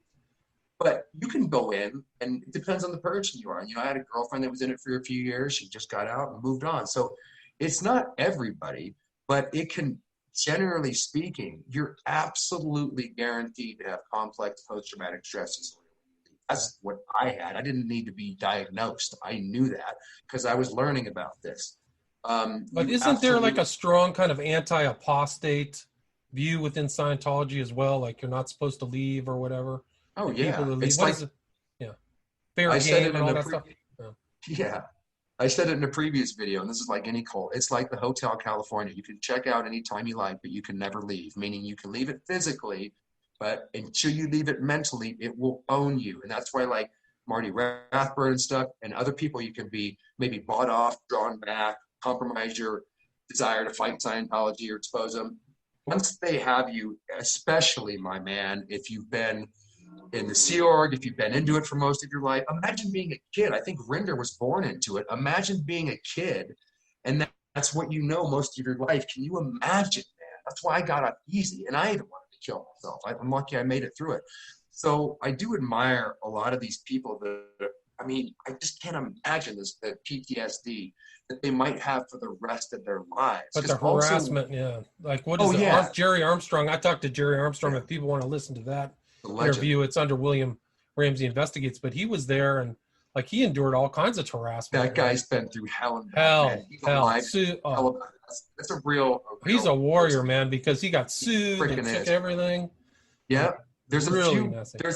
But you can go in, and it depends on the person you are. I had a girlfriend that was in it for a few years. She just got out and moved on. So it's not everybody, but it can, generally speaking, you're absolutely guaranteed to have complex post-traumatic stress disorder. That's what I had. I didn't need to be diagnosed. I knew that because I was learning about this. But isn't there like a strong kind of anti-apostate view within Scientology as well? Like you're not supposed to leave or whatever? Oh, yeah. It's like, fair game and all that stuff. Yeah. I said it in a previous video, and this is like any cult. It's like the Hotel California. You can check out anytime you like, but you can never leave, meaning you can leave it physically, but until you leave it mentally, it will own you. And that's why, like Marty Rathburn and stuff, and other people, you can be maybe bought off, drawn back, compromise your desire to fight Scientology or expose them. Once they have you, especially, my man, if you've been in the Sea Org, if you've been into it for most of your life, imagine being a kid. I think Rinder was born into it. Imagine being a kid, and that's what you know most of your life. Can you imagine, man? That's why I got up easy, and I even wanted to kill myself. I'm lucky I made it through it. So I do admire a lot of these people that, I just can't imagine the PTSD that they might have for the rest of their lives. But the harassment, like what is it? Jerry Armstrong. I talked to Jerry Armstrong. If people want to listen to that interview, it's under William Ramsey Investigates, but he was there and like he endured all kinds of harassment. That guy's been through hell. That's a real. He's a warrior, man, because he got sued and took everything. Yeah, there's really a few.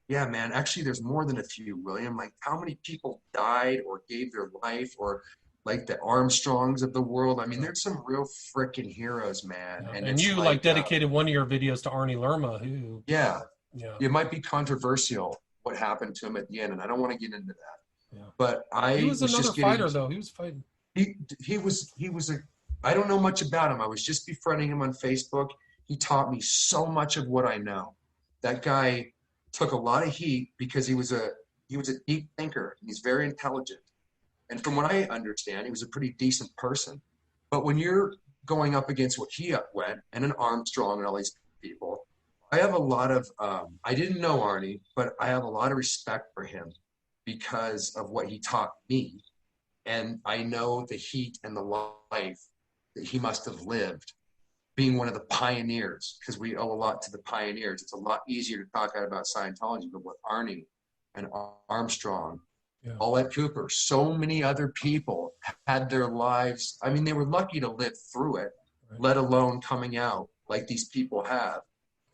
Yeah, man. Actually, there's more than a few, William. Like how many people died or gave their life, or like the Armstrongs of the world. There's some real freaking heroes, man. Yeah. And you like dedicated one of your videos to Arnie Lerma, who. Yeah. It might be controversial what happened to him at the end, and I don't want to get into that. Yeah. But he was another fighter, though. He was fighting. He was I don't know much about him. I was just befriending him on Facebook. He taught me so much of what I know. That guy took a lot of heat because he was a deep thinker. He's very intelligent. And from what I understand, he was a pretty decent person. But when you're going up against what he went, and an Armstrong and all these people, I have a lot of, I didn't know Arnie, but I have a lot of respect for him because of what he taught me. And I know the heat and the life that he must have lived being one of the pioneers, because we owe a lot to the pioneers. It's a lot easier to talk about Scientology, but with Arnie and Armstrong, Paulette Cooper, so many other people had their lives. They were lucky to live through it, let alone coming out like these people have.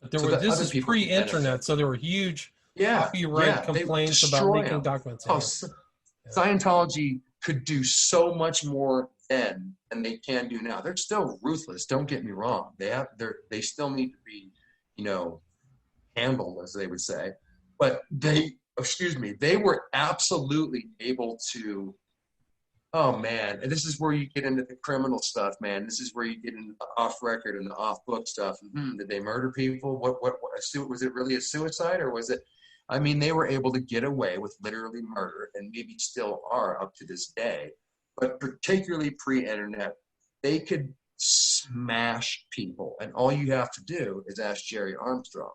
But this is pre-internet, so there were huge copyright complaints about leaking documents. Scientology could do so much more then than they can do now. They're still ruthless. Don't get me wrong. They still need to be, handled, as they would say. But they were absolutely able to. Oh man, and this is where you get into the criminal stuff, man. This is where you get into the off-record and the off-book stuff. Did they murder people? What was it really a suicide, or was it? They were able to get away with literally murder, and maybe still are up to this day. But particularly pre-internet, they could smash people, and all you have to do is ask Jerry Armstrong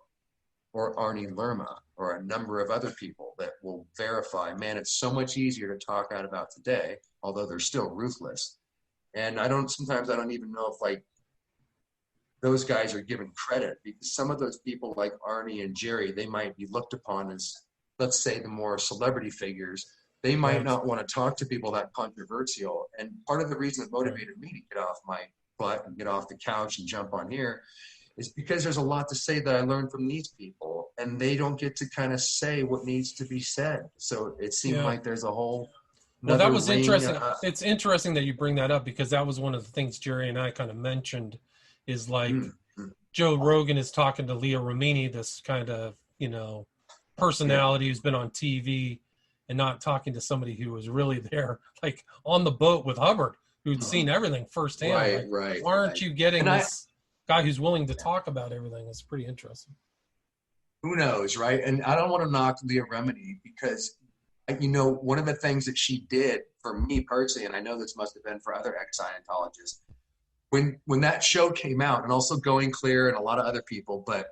or Arnie Lerma or a number of other people that will verify. Man, it's so much easier to talk out about today, although they're still ruthless. And sometimes I don't even know if those guys are given credit, because some of those people like Arnie and Jerry, they might be looked upon as, let's say, the more celebrity figures. They might not want to talk to people that controversial. And part of the reason it motivated me to get off my butt and get off the couch and jump on here is because there's a lot to say that I learned from these people, and they don't get to kind of say what needs to be said. So it seemed like there's a whole well, that was interesting. It's interesting that you bring that up, because that was one of the things Jerry and I kind of mentioned is like Joe Rogan is talking to Leah Remini, this kind of, you know, personality who's been on TV, and not talking to somebody who was really there, like on the boat with Hubbard, who'd seen everything firsthand. Why aren't you getting this guy who's willing to talk about everything? It's pretty interesting. Who knows, right? And I don't want to knock Leah Remini because, you know, one of the things that she did for me personally, and I know this must have been for other ex-Scientologists, when that show came out, and also Going Clear and a lot of other people, but,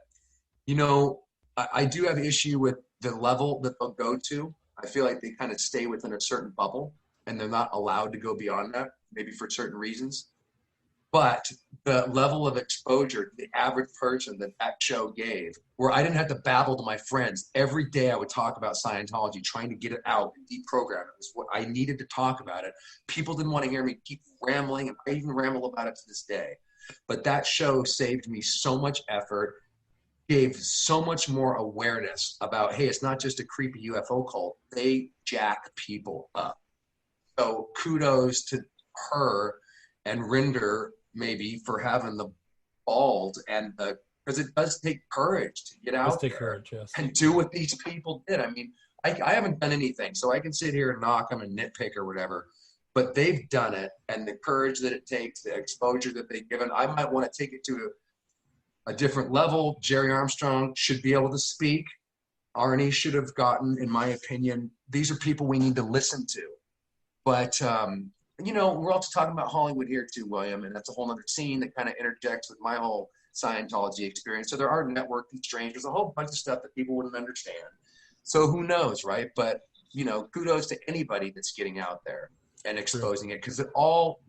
you know, I do have issue with the level that they'll go to. I feel like they kind of stay within a certain bubble, and they're not allowed to go beyond that, maybe for certain reasons. But the level of exposure to the average person that show gave, where I didn't have to babble to my friends. Every day I would talk about Scientology, trying to get it out and deprogram it. It was what I needed to talk about it. People didn't want to hear me keep rambling, and I even ramble about it to this day. But that show saved me so much effort, gave so much more awareness about, hey, it's not just a creepy UFO cult. They jack people up. So kudos to her and Rinder, maybe, for having the balls and the, because it does take courage to get out there and do what these people did. I mean, I haven't done anything, so I can sit here and knock them and nitpick or whatever, but they've done it, and the courage that it takes, the exposure that they've given, I might want to take it to a different level. Jerry Armstrong should be able to speak. Arnie should have gotten, in my opinion, these are people we need to listen to. But, you know, we're also talking about Hollywood here too, William, and that's a whole other scene that kind of interjects with my whole Scientology experience. So there are network constraints. There's a whole bunch of stuff that people wouldn't understand. So who knows, right? But, you know, kudos to anybody that's getting out there and exposing it, because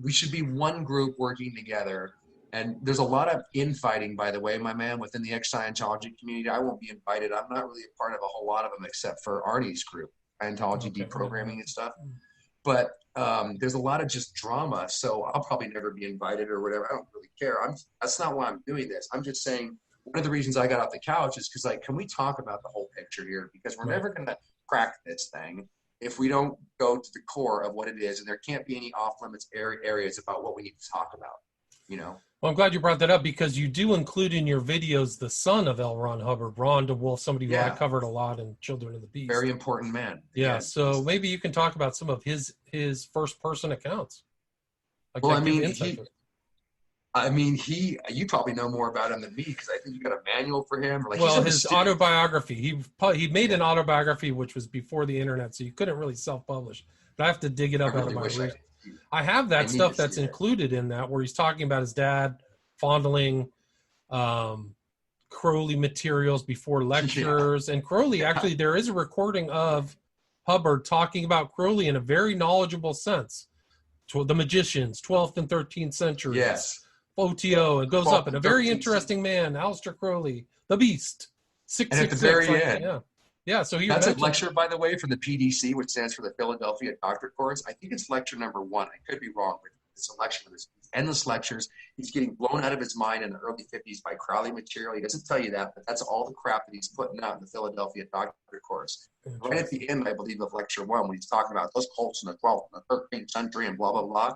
we should be one group working together. And there's a lot of infighting, by the way, my man, within the ex-Scientology community. I won't be invited. I'm not really a part of a whole lot of them except for Arnie's group, Scientology deprogramming and stuff. But there's a lot of just drama, so I'll probably never be invited or whatever. I don't really care. That's not why I'm doing this. I'm just saying one of the reasons I got off the couch is because, like, can we talk about the whole picture here? Because we're never going to crack this thing if we don't go to the core of what it is, and there can't be any off-limits areas about what we need to talk about, you know? Well, I'm glad you brought that up, because you do include in your videos the son of L. Ron Hubbard, Ron DeWolf, somebody who I covered a lot in Children of the Beast. Very important man. Yeah, so maybe you can talk about some of his first-person accounts. Like, well, you probably know more about him than me, because I think you got a manual for him. Like, well, his autobiography. He made an autobiography, which was before the internet, so you couldn't really self-publish. But I have to dig it up out of my research. I have that stuff that's included in that, where he's talking about his dad fondling Crowley materials before lectures. And Crowley, actually, there is a recording of Hubbard talking about Crowley in a very knowledgeable sense. The magicians, 12th and 13th centuries. Yes. OTO, it goes up. And a very interesting man, Aleister Crowley, the Beast. 666. And at the very end. Yeah, so that's a lecture, by the way, for the PDC, which stands for the Philadelphia Doctorate Course. I think it's lecture number 1. I could be wrong, but it's a lecture. There's endless lectures. He's getting blown out of his mind in the early 50s by Crowley material. He doesn't tell you that, but that's all the crap that he's putting out in the Philadelphia Doctorate Course. Right at the end, I believe, of lecture 1, when he's talking about those cults in the 12th and the 13th century and blah, blah, blah.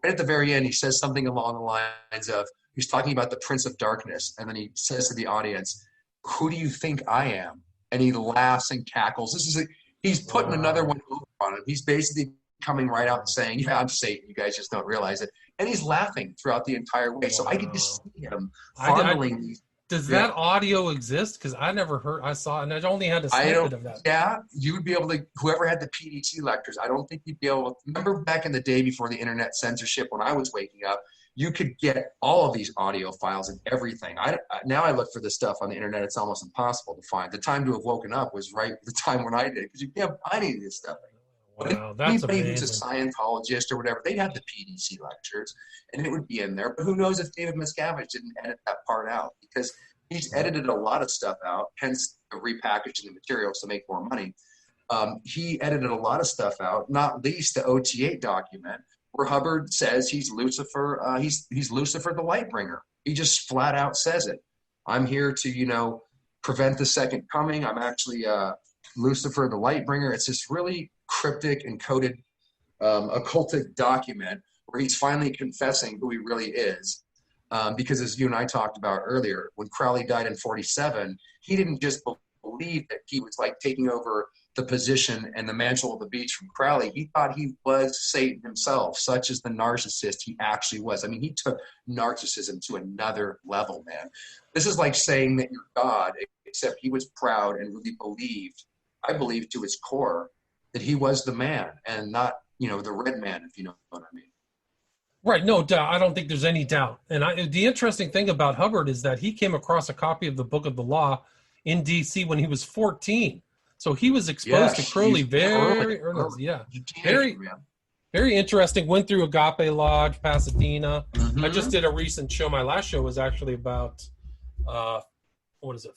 Right at the very end, he says something along the lines of, he's talking about the Prince of Darkness, and then he says to the audience, "Who do you think I am?" And he laughs and cackles. He's putting another one over on him. He's basically coming right out and saying, "Yeah, I'm Satan. You guys just don't realize it." And he's laughing throughout the entire way. So I could just see him fondling these. Does that audio exist? Because I never heard. I saw it, and I only had a snippet of that. Yeah, you would be able to. Whoever had the PDC lectures, I don't think you'd be able to. Remember back in the day before the internet censorship, when I was waking up, you could get all of these audio files and everything. Now I look for this stuff on the internet. It's almost impossible to find. The time to have woken up was right the time when I did, because you can't find any of this stuff. Wow, that's anybody amazing. who's a Scientologist or whatever, they'd have the PDC lectures, and it would be in there. But who knows if David Miscavige didn't edit that part out, because he's edited a lot of stuff out, hence the repackaging the materials to make more money. He edited a lot of stuff out, not least the OT8 document, where Hubbard says he's Lucifer. He's Lucifer, the light bringer. He just flat out says it. I'm here to, prevent the second coming. I'm actually Lucifer, the light bringer. It's this really cryptic and coded occultic document where he's finally confessing who he really is. Because as you and I talked about earlier, when Crowley died in 1947, he didn't just believe that he was like taking over the position and the mantle of the beast from Crowley. He thought he was Satan himself, such as the narcissist he actually was. I mean, he took narcissism to another level, man. This is like saying that you're God, except he was proud and really believed, I believe to his core, that he was the man and not, the red man, if you know what I mean. Right, no doubt. I don't think there's any doubt. And the interesting thing about Hubbard is that he came across a copy of the Book of the Law in D.C. when he was 14. So he was exposed to Crowley very early. Yeah, very interesting. Went through Agape Lodge, Pasadena. Mm-hmm. I just did a recent show. My last show was actually about,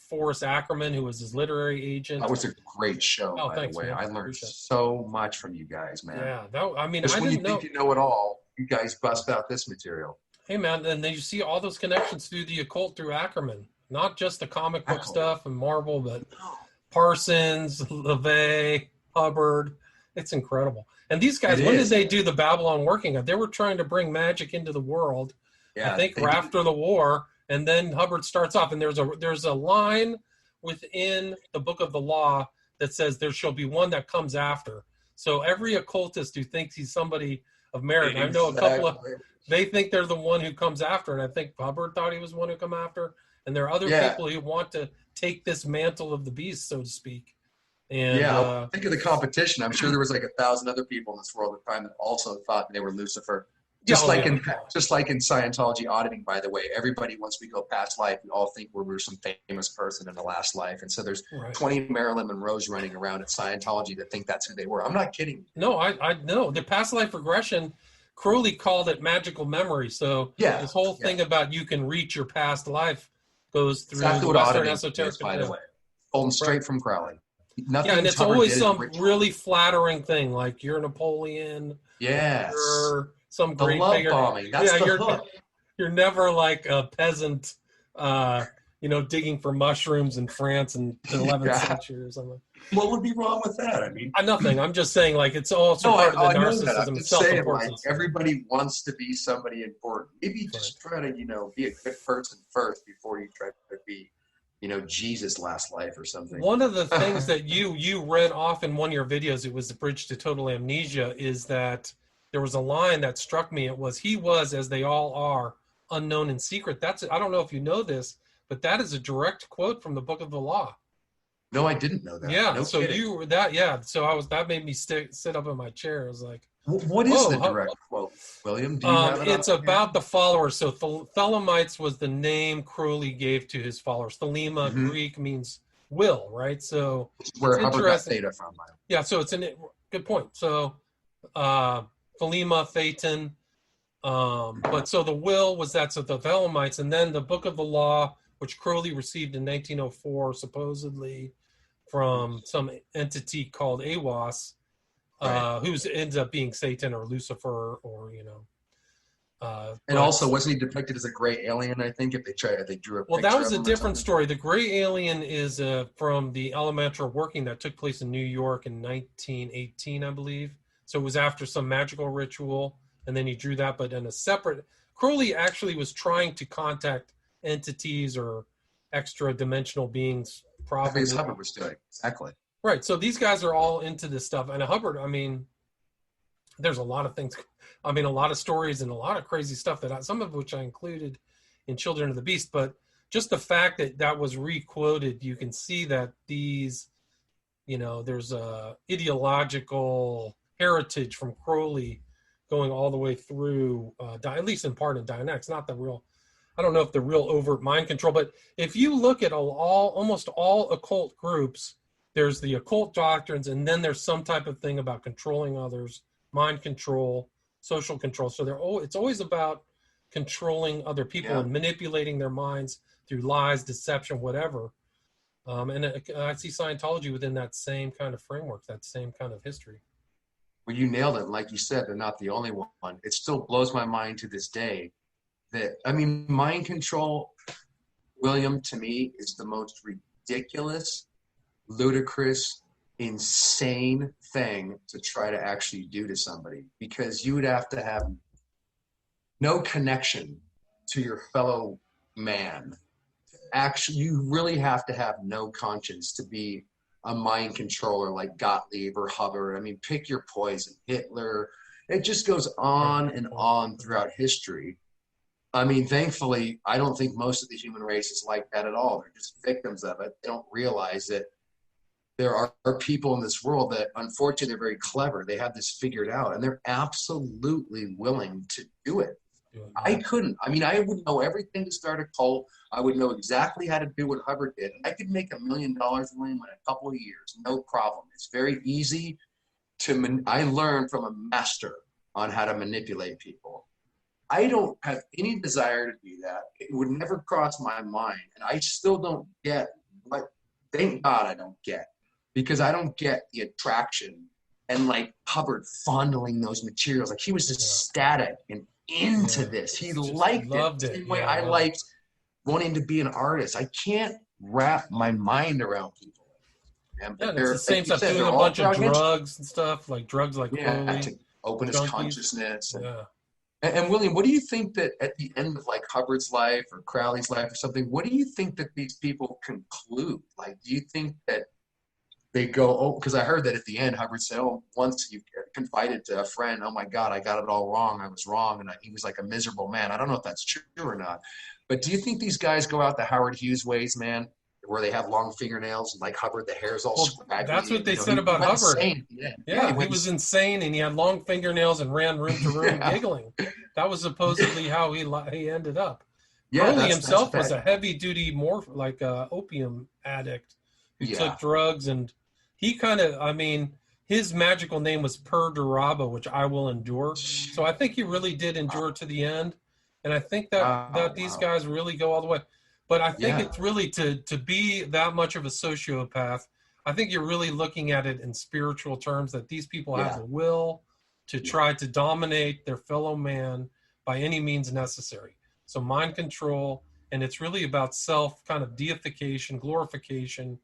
Forrest Ackerman, who was his literary agent. That was a great show, by the way. Man. I learned so much from you guys, man. Yeah, I didn't know. You think you know it all, you guys bust out this material. Hey, man, and then you see all those connections through the occult through Ackerman. Not just the comic book stuff and Marvel, but Parsons, LaVey, Hubbard. It's incredible. And these guys, when did they do the Babylon working? They were trying to bring magic into the world, I think, after the war. And then Hubbard starts off, and there's a line within the Book of the Law that says there shall be one that comes after. So every occultist who thinks he's somebody of merit, I know a couple of, they think they're the one who comes after, and I think Hubbard thought he was the one who come after. And there are other people who want to take this mantle of the beast, so to speak. And think of the competition. I'm sure there was like 1,000 other people in this world at the time that also thought they were Lucifer. Just like in Scientology auditing, by the way, everybody, once we go past life, we all think we're some famous person in the last life. And so there's 20 Marilyn Monroes running around at Scientology that think that's who they were. I'm not kidding. No, I know. The past life regression, Crowley called it magical memory. So this whole thing about you can reach your past life goes through Western esoteric. By the way, pulled straight from Crowley. Nothing and it's always some really flattering thing, like you're Napoleon. Yes. You're some the great love figure. Bombing. That's the hook. You're never like a peasant, digging for mushrooms in France in the 11th century or something. What would be wrong with that? I mean, nothing. I'm just saying, like, it's also part of the narcissism and self-importance. Like, everybody wants to be somebody important. Maybe just try to, be a good person first before you try to be, Jesus' last life or something. One of the things that you read off in one of your videos, it was the Bridge to Total Amnesia, is that there was a line that struck me. It was, he was, as they all are, unknown and secret. I don't know if you know this, but that is a direct quote from the Book of the Law. No, I didn't know that. Yeah, no so kidding. you were that. Yeah, so that made me sit up in my chair. I was like, what is the direct quote, William? Do you have it it's about the followers. So Thelemites was the name Crowley gave to his followers. Thelema, Greek, means will, right? So where Hubbard got theta from. Yeah, so it's a good point. So Thelema, Phaeton, but so the will was that, so the Thelemites, and then the Book of the Law, which Crowley received in 1904, supposedly from some entity called Awas, who ends up being Satan or Lucifer, or and also, wasn't he depicted as a gray alien? I think if they drew a well, that was a different story. The gray alien is from the elemental working that took place in New York in 1918, I believe. So it was after some magical ritual, and then he drew that. But in a separate, Crowley actually was trying to contact entities or extra dimensional beings. Probably as Hubbard was doing. Exactly. Right. So these guys are all into this stuff. And Hubbard, I mean, there's a lot of things. I mean, a lot of stories and a lot of crazy stuff some of which I included in Children of the Beast. But just the fact that was re-quoted, you can see that these, there's a ideological heritage from Crowley going all the way through, at least in part in Dianetics, not the real, I don't know if the real overt mind control, but if you look at almost all occult groups, there's the occult doctrines, and then there's some type of thing about controlling others, mind control, social control. So it's always about controlling other people and manipulating their minds through lies, deception, whatever. And I see Scientology within that same kind of framework, that same kind of history. Well, you nailed it. Like you said, they're not the only one. It still blows my mind to this day that, I mean, mind control, William, to me, is the most ridiculous, ludicrous, insane thing to try to actually do to somebody, because you would have to have no connection to your fellow man. Actually, you really have to have no conscience to be a mind controller like Gottlieb or Hubbard. I mean, pick your poison. Hitler. It just goes on and on throughout history. I mean, thankfully, I don't think most of the human race is like that at all. They're just victims of it. They don't realize that there are people in this world that, unfortunately, they're very clever. They have this figured out, and they're absolutely willing to do it. I couldn't. I mean, I would know everything to start a cult. I would know exactly how to do what Hubbard did. I could make $1 million, William, in a couple of years. No problem. It's very easy to I learned from a master on how to manipulate people. I don't have any desire to do that. It would never cross my mind. And I still don't get what, thank God I don't get, because I don't get the attraction and like Hubbard fondling those materials. Like he was just ecstatic and into this. He liked it the same way I liked wanting to be an artist. I can't wrap my mind around people. And it's the same stuff, doing a bunch of drugs and stuff, like drugs like Crowley, to open his consciousness. And William, what do you think that at the end of like Hubbard's life or Crowley's life or something, what do you think that these people conclude? Like, do you think that they go, oh, because I heard that at the end, Hubbard said, oh, once you confided to a friend, oh my God, I got it all wrong. I was wrong. And he was like a miserable man. I don't know if that's true or not. But do you think these guys go out the Howard Hughes ways, man, where they have long fingernails and like Hubbard, the hair's all scraggly? That's what they said about Hubbard. Yeah, he was insane and he had long fingernails and ran room to room giggling. That was supposedly how he ended up. Crowley himself was a heavy-duty, opium addict who took drugs, and he kind of, I mean, his magical name was Per Duraba, which I will endure. So I think he really did endure to the end. And I think that these guys really go all the way. But I think it's really to be that much of a sociopath, I think you're really looking at it in spiritual terms, that these people have the will to try to dominate their fellow man by any means necessary. So mind control, and it's really about self kind of deification, glorification.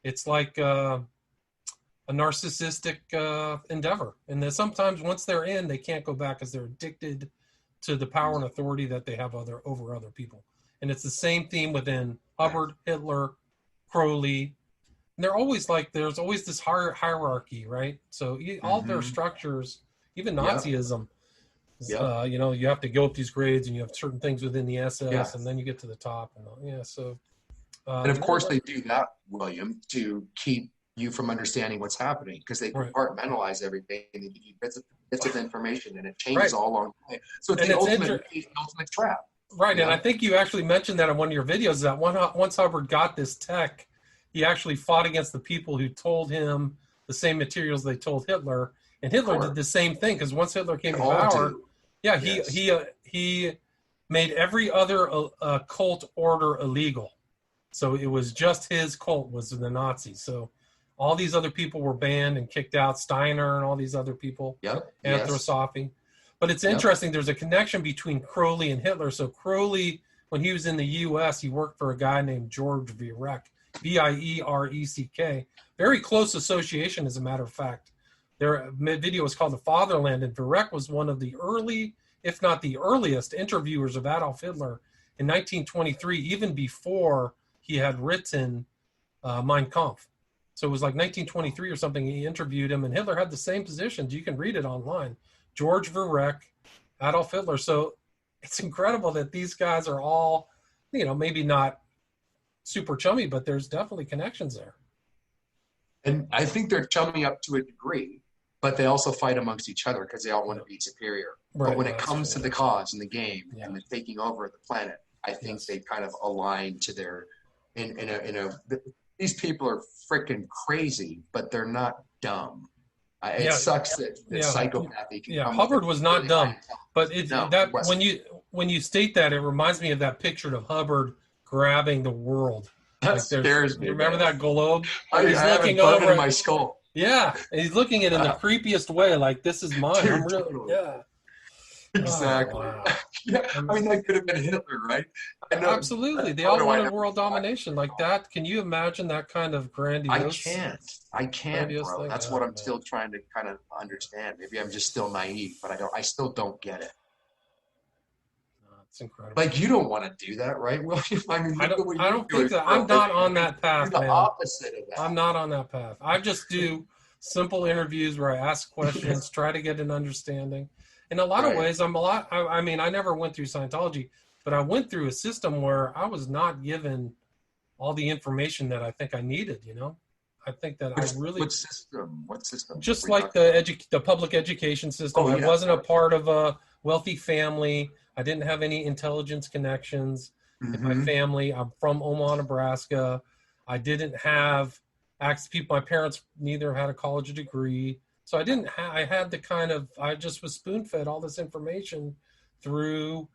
It's like a narcissistic endeavor. And then sometimes once they're in, they can't go back because they're addicted to the power and authority that they have over other people. And it's the same theme within Hubbard, Hitler, Crowley. And they're always like, there's always this hierarchy, right? So all their structures, even Nazism, you have to go up these grades and you have certain things within the SS and then you get to the top. And and of course they do that, William, to keep you from understanding what's happening, because they compartmentalize everything and they give you bits of information, and it changes all along the way. So it's the ultimate trap. Right, and I think you actually mentioned that in one of your videos, that once Hubbard got this tech, he actually fought against the people who told him the same materials they told Hitler, and Hitler did the same thing, because once Hitler came to power, he made every other cult order illegal. So it was just his cult was the Nazis. So all these other people were banned and kicked out, Steiner and all these other people, Anthroposophy. But it's interesting, there's a connection between Crowley and Hitler. So Crowley, when he was in the U.S., he worked for a guy named George Viereck, Viereck. Very close association, as a matter of fact. Their video was called The Fatherland, and Viereck was one of the early, if not the earliest, interviewers of Adolf Hitler in 1923, even before he had written Mein Kampf. So it was like 1923 or something, he interviewed him, and Hitler had the same positions. You can read it online. George Viereck, Adolf Hitler. So it's incredible that these guys are all, maybe not super chummy, but there's definitely connections there. And I think they're chummy up to a degree, but they also fight amongst each other because they all want to be superior. Right, but when it comes to the cause and the game and the taking over of the planet, I think they kind of align to their, these people are freaking crazy, but they're not dumb. It sucks that psychopathy can come. Hubbard was not dumb, but when you state that, it reminds me of that picture of Hubbard grabbing the world. That scares me. You remember that globe? I have it burned in my skull. Yeah, and he's looking at it in the creepiest way, like this is mine. Dude, I'm really, totally. yeah. Exactly. Oh, wow. Yeah, I mean, that could have been Hitler, right? I know. Absolutely. That They all photo I wanted never world forgot. domination like that. Can you imagine that kind of I grandiose, can't. I can't, grandiose bro. thing? That's what Oh, I'm man. still trying to kind of understand. Maybe I'm just still naive, but I still don't get it. No, it's incredible. Like, you don't want to do that, right, William? I mean, look at what I you're don't think doing that for a I'm not living. on You that do path, the man. opposite of I'm that. not on that path. I just do simple interviews where I ask questions, try to get an understanding. In a lot of Right. ways, I mean, I never went through Scientology, but I went through a system where I was not given all the information that I think I needed, you know? I think that I really, What system? What system? just Were you like talking about? the public education system, Oh, I yeah, of wasn't a course. part of a wealthy family. I didn't have any intelligence connections in my Mm-hmm. family. I'm from Omaha, Nebraska. I didn't have access to people. My parents neither had a college degree. So I had the kind of, I just was spoon fed all this information through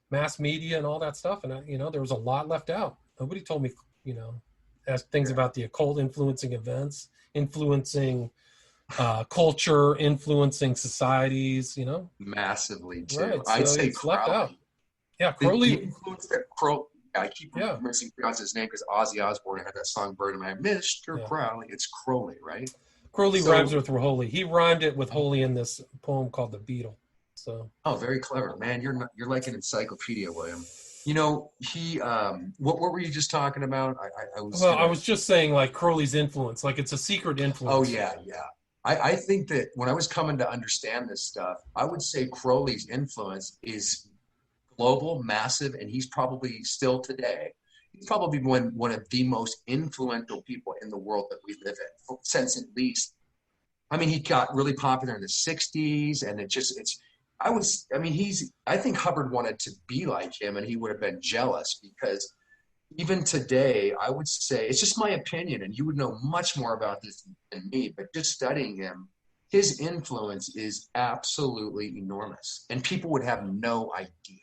mass media and all that stuff. And, there was a lot left out. Nobody told me, as things Yeah. about the occult influencing events, influencing culture, influencing societies. Massively, too. Right. I'd So say it's left out. Crowley. Yeah. The Crowley. influence that Crowley, I keep Yeah. mispronouncing his name because Ozzy Osbourne had that song burned in my head. Mr. Yeah. Crowley. It's Crowley, right? Crowley rhymes So, with holy. He rhymed it with holy in this poem called The Beetle. So, oh, very clever, man. You're like an encyclopedia, William. He what were you just talking about? I was well, I gonna. was just saying like Crowley's influence, like it's a secret Oh, influence. yeah, yeah. I think that when I was coming to understand this stuff, I would say Crowley's influence is global, massive, and he's probably still today. He's probably one of the most influential people in the world that we live in, since at least. I mean, he got really popular in the '60s, and I think Hubbard wanted to be like him, and he would have been jealous because even today, I would say it's just my opinion, and you would know much more about this than me, but just studying him, his influence is absolutely enormous, and people would have no idea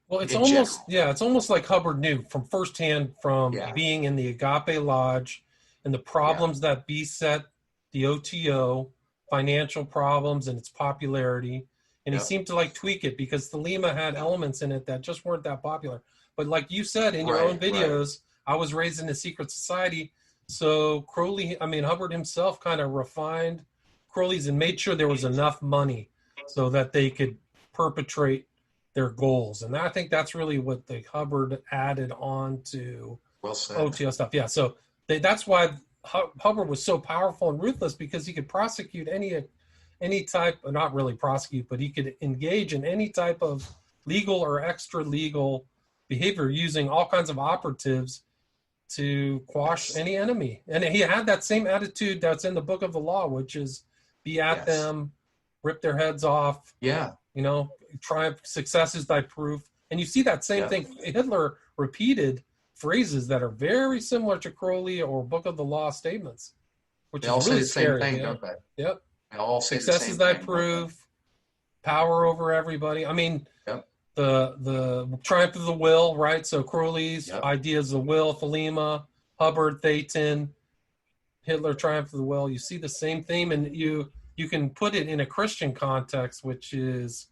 Well, in general. it's almost like Hubbard knew from firsthand from Yeah, being in the Agape Lodge and the yeah, problems that beset the OTO, financial problems and its popularity. And he yeah. seemed to like tweak it because Thelema had elements in it that just weren't that popular. But like you said in your own Right, right. videos, I was raised in a secret society. So Hubbard himself kind of refined Crowley's and made sure there was enough money so that they could perpetrate their goals. And I think that's really what the Hubbard added on to Well said. OTO stuff. Yeah. So that's why Hubbard was so powerful and ruthless because he could prosecute any type, not really prosecute, but he could engage in any type of legal or extra legal behavior using all kinds of operatives to quash Yes, any enemy. And he had that same attitude that's in the book of the law, which is be at yes. them, rip their heads off, Yeah, triumph, success is thy proof. And you see that same yeah. thing. Hitler repeated phrases that are very similar to Crowley or Book of the Law statements, which They is all say really the same scary. thing, Yeah. don't they? Yep. They all say the Success same is thy thing, don't they? proof, power over everybody. I mean, Yep, the triumph of the will, right? So Crowley's yep. ideas of the will, Thelema, Hubbard, Thetan, Hitler, triumph of the will. You see the same theme, and you can put it in a Christian context, which is,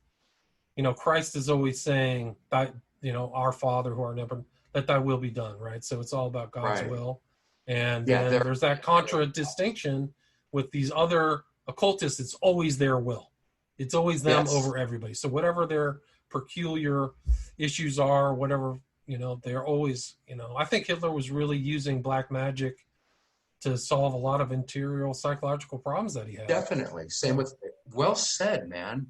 Christ is always saying that, our Father who art in heaven, let thy will be done, right? So it's all about God's Right. will. And Yeah, then there's that contradistinction with these other occultists. It's always their will. It's always them yes. over everybody. So whatever their peculiar issues are, whatever, they're always, I think Hitler was really using black magic to solve a lot of interior psychological problems that he had. Definitely. Same with, well said, man.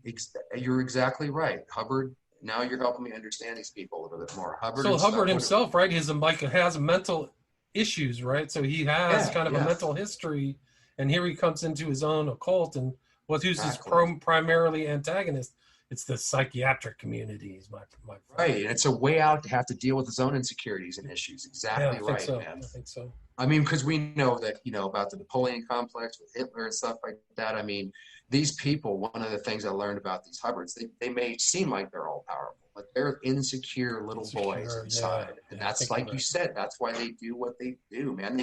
You're exactly right. Hubbard, now you're helping me understand these people a little bit more. Hubbard himself, right? Has mental issues, right? So he has Yeah, kind of a yeah, mental history, and here he comes into his own occult, and who's his exactly. primarily antagonist? It's the psychiatric communities, my friend. Right. And it's a way out to have to deal with his own insecurities and issues. Yeah, Exactly I think right, so. man. I think so. I mean, because we know that, about the Napoleon complex with Hitler and stuff like that. I mean, these people, one of the things I learned about these Hubbards, they may seem like they're all powerful, but they're insecure little boys inside. Yeah, And I that's think like you said, that's why they do what they do, man.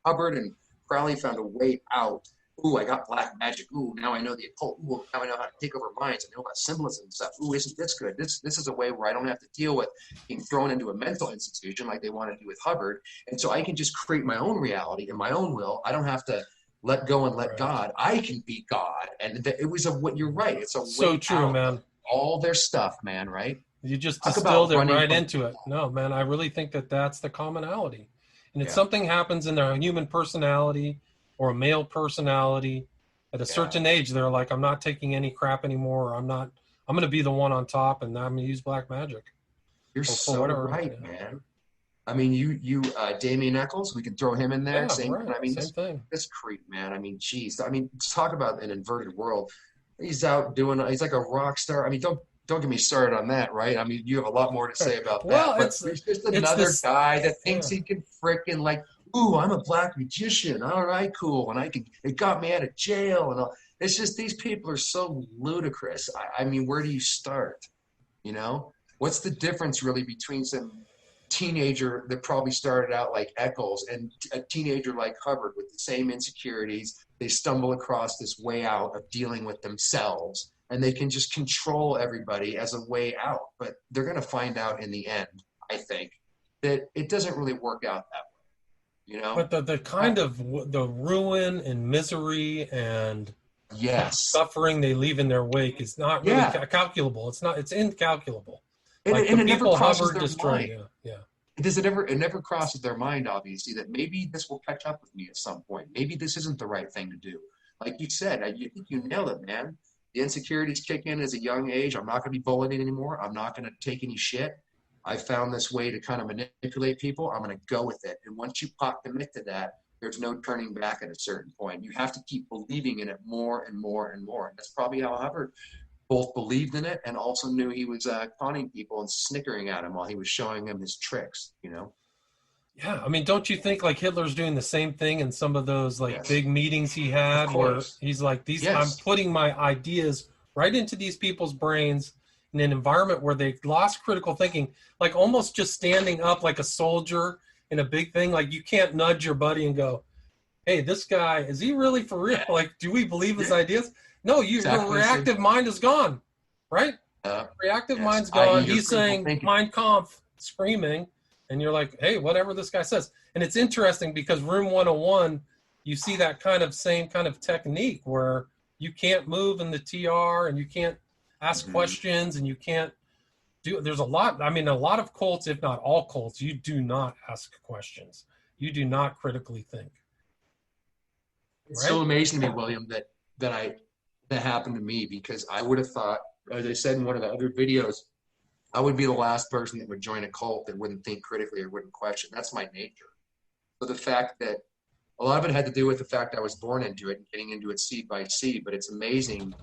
Hubbard and Crowley found a way out Ooh, I got black magic. Ooh, now I know the occult. Ooh, now I know how to take over minds. I know about symbolism and stuff. Ooh, isn't this good? This is a way where I don't have to deal with being thrown into a mental institution like they want to do with Hubbard. And so I can just create my own reality and my own will. I don't have to let go and let God. I can be God. And it was you're right. It's a So way true, out man. of all their stuff, man, right? You just Talk distilled about it right from, into it. No, man, I really think that that's the commonality. And it's yeah, something happens in their human personality or a male personality. At a certain age, they're like, I'm not taking any crap anymore. I'm going to be the one on top, and I'm going to use black magic. you're so right, man. I mean, you Damien Eccles, we can throw him in there. Yeah, Same. right. I mean, Same thing. this creep, man. I mean, geez. I mean, talk about an inverted world. He's out doing. He's like a rock star. I mean, don't get me started on that, right? I mean, you have a lot more to say about Well, that. But he's just another guy that thinks he can fricking like, ooh, I'm a black magician. All right, cool. And it got me out of jail and all. It's just these people are so ludicrous. I mean, where do you start? You know, what's the difference really between some teenager that probably started out like Eccles and a teenager like Hubbard with the same insecurities? They stumble across this way out of dealing with themselves, and they can just control everybody as a way out. But they're going to find out in the end, I think, that it doesn't really work out that way, you know? But the kind of the ruin and misery and suffering they leave in their wake is not really calculable. It's incalculable. And, like and the it people never crosses Hubbard their destroyed. mind. Yeah. It never crosses their mind, obviously, that maybe this will catch up with me at some point. Maybe this isn't the right thing to do. Like you said, I think you nailed it, man. The insecurities kick in as a young age. I'm not going to be bullied anymore. I'm not going to take any shit. I found this way to kind of manipulate people. I'm going to go with it. And once you commit to that, there's no turning back at a certain point. You have to keep believing in it more and more and more. And that's probably how Hubbard both believed in it and also knew he was conning people and snickering at him while he was showing them his tricks, you know? Yeah, I mean, don't you think like Hitler's doing the same thing in some of those like big meetings he had where he's like, I'm putting my ideas right into these people's brains in an environment where they lost critical thinking, like almost just standing up like a soldier in a big thing. Like you can't nudge your buddy and go, hey, this guy, is he really for real? Like, do we believe his ideas? No, your reactive mind is gone, right? Reactive mind's gone. He's saying Mein Kampf, screaming, and you're like, hey, whatever this guy says. And it's interesting because Room 101, you see that same kind of technique where you can't move in the TR and you can't ask questions and you can't there's a lot of cults, if not all cults, you do not ask questions. You do not critically think. It's so amazing to me, William, that happened to me, because I would have thought, as I said in one of the other videos, I would be the last person that would join a cult that wouldn't think critically or wouldn't question. That's my nature. So the fact that a lot of it had to do with the fact I was born into it and getting into it seed by seed, but it's amazing.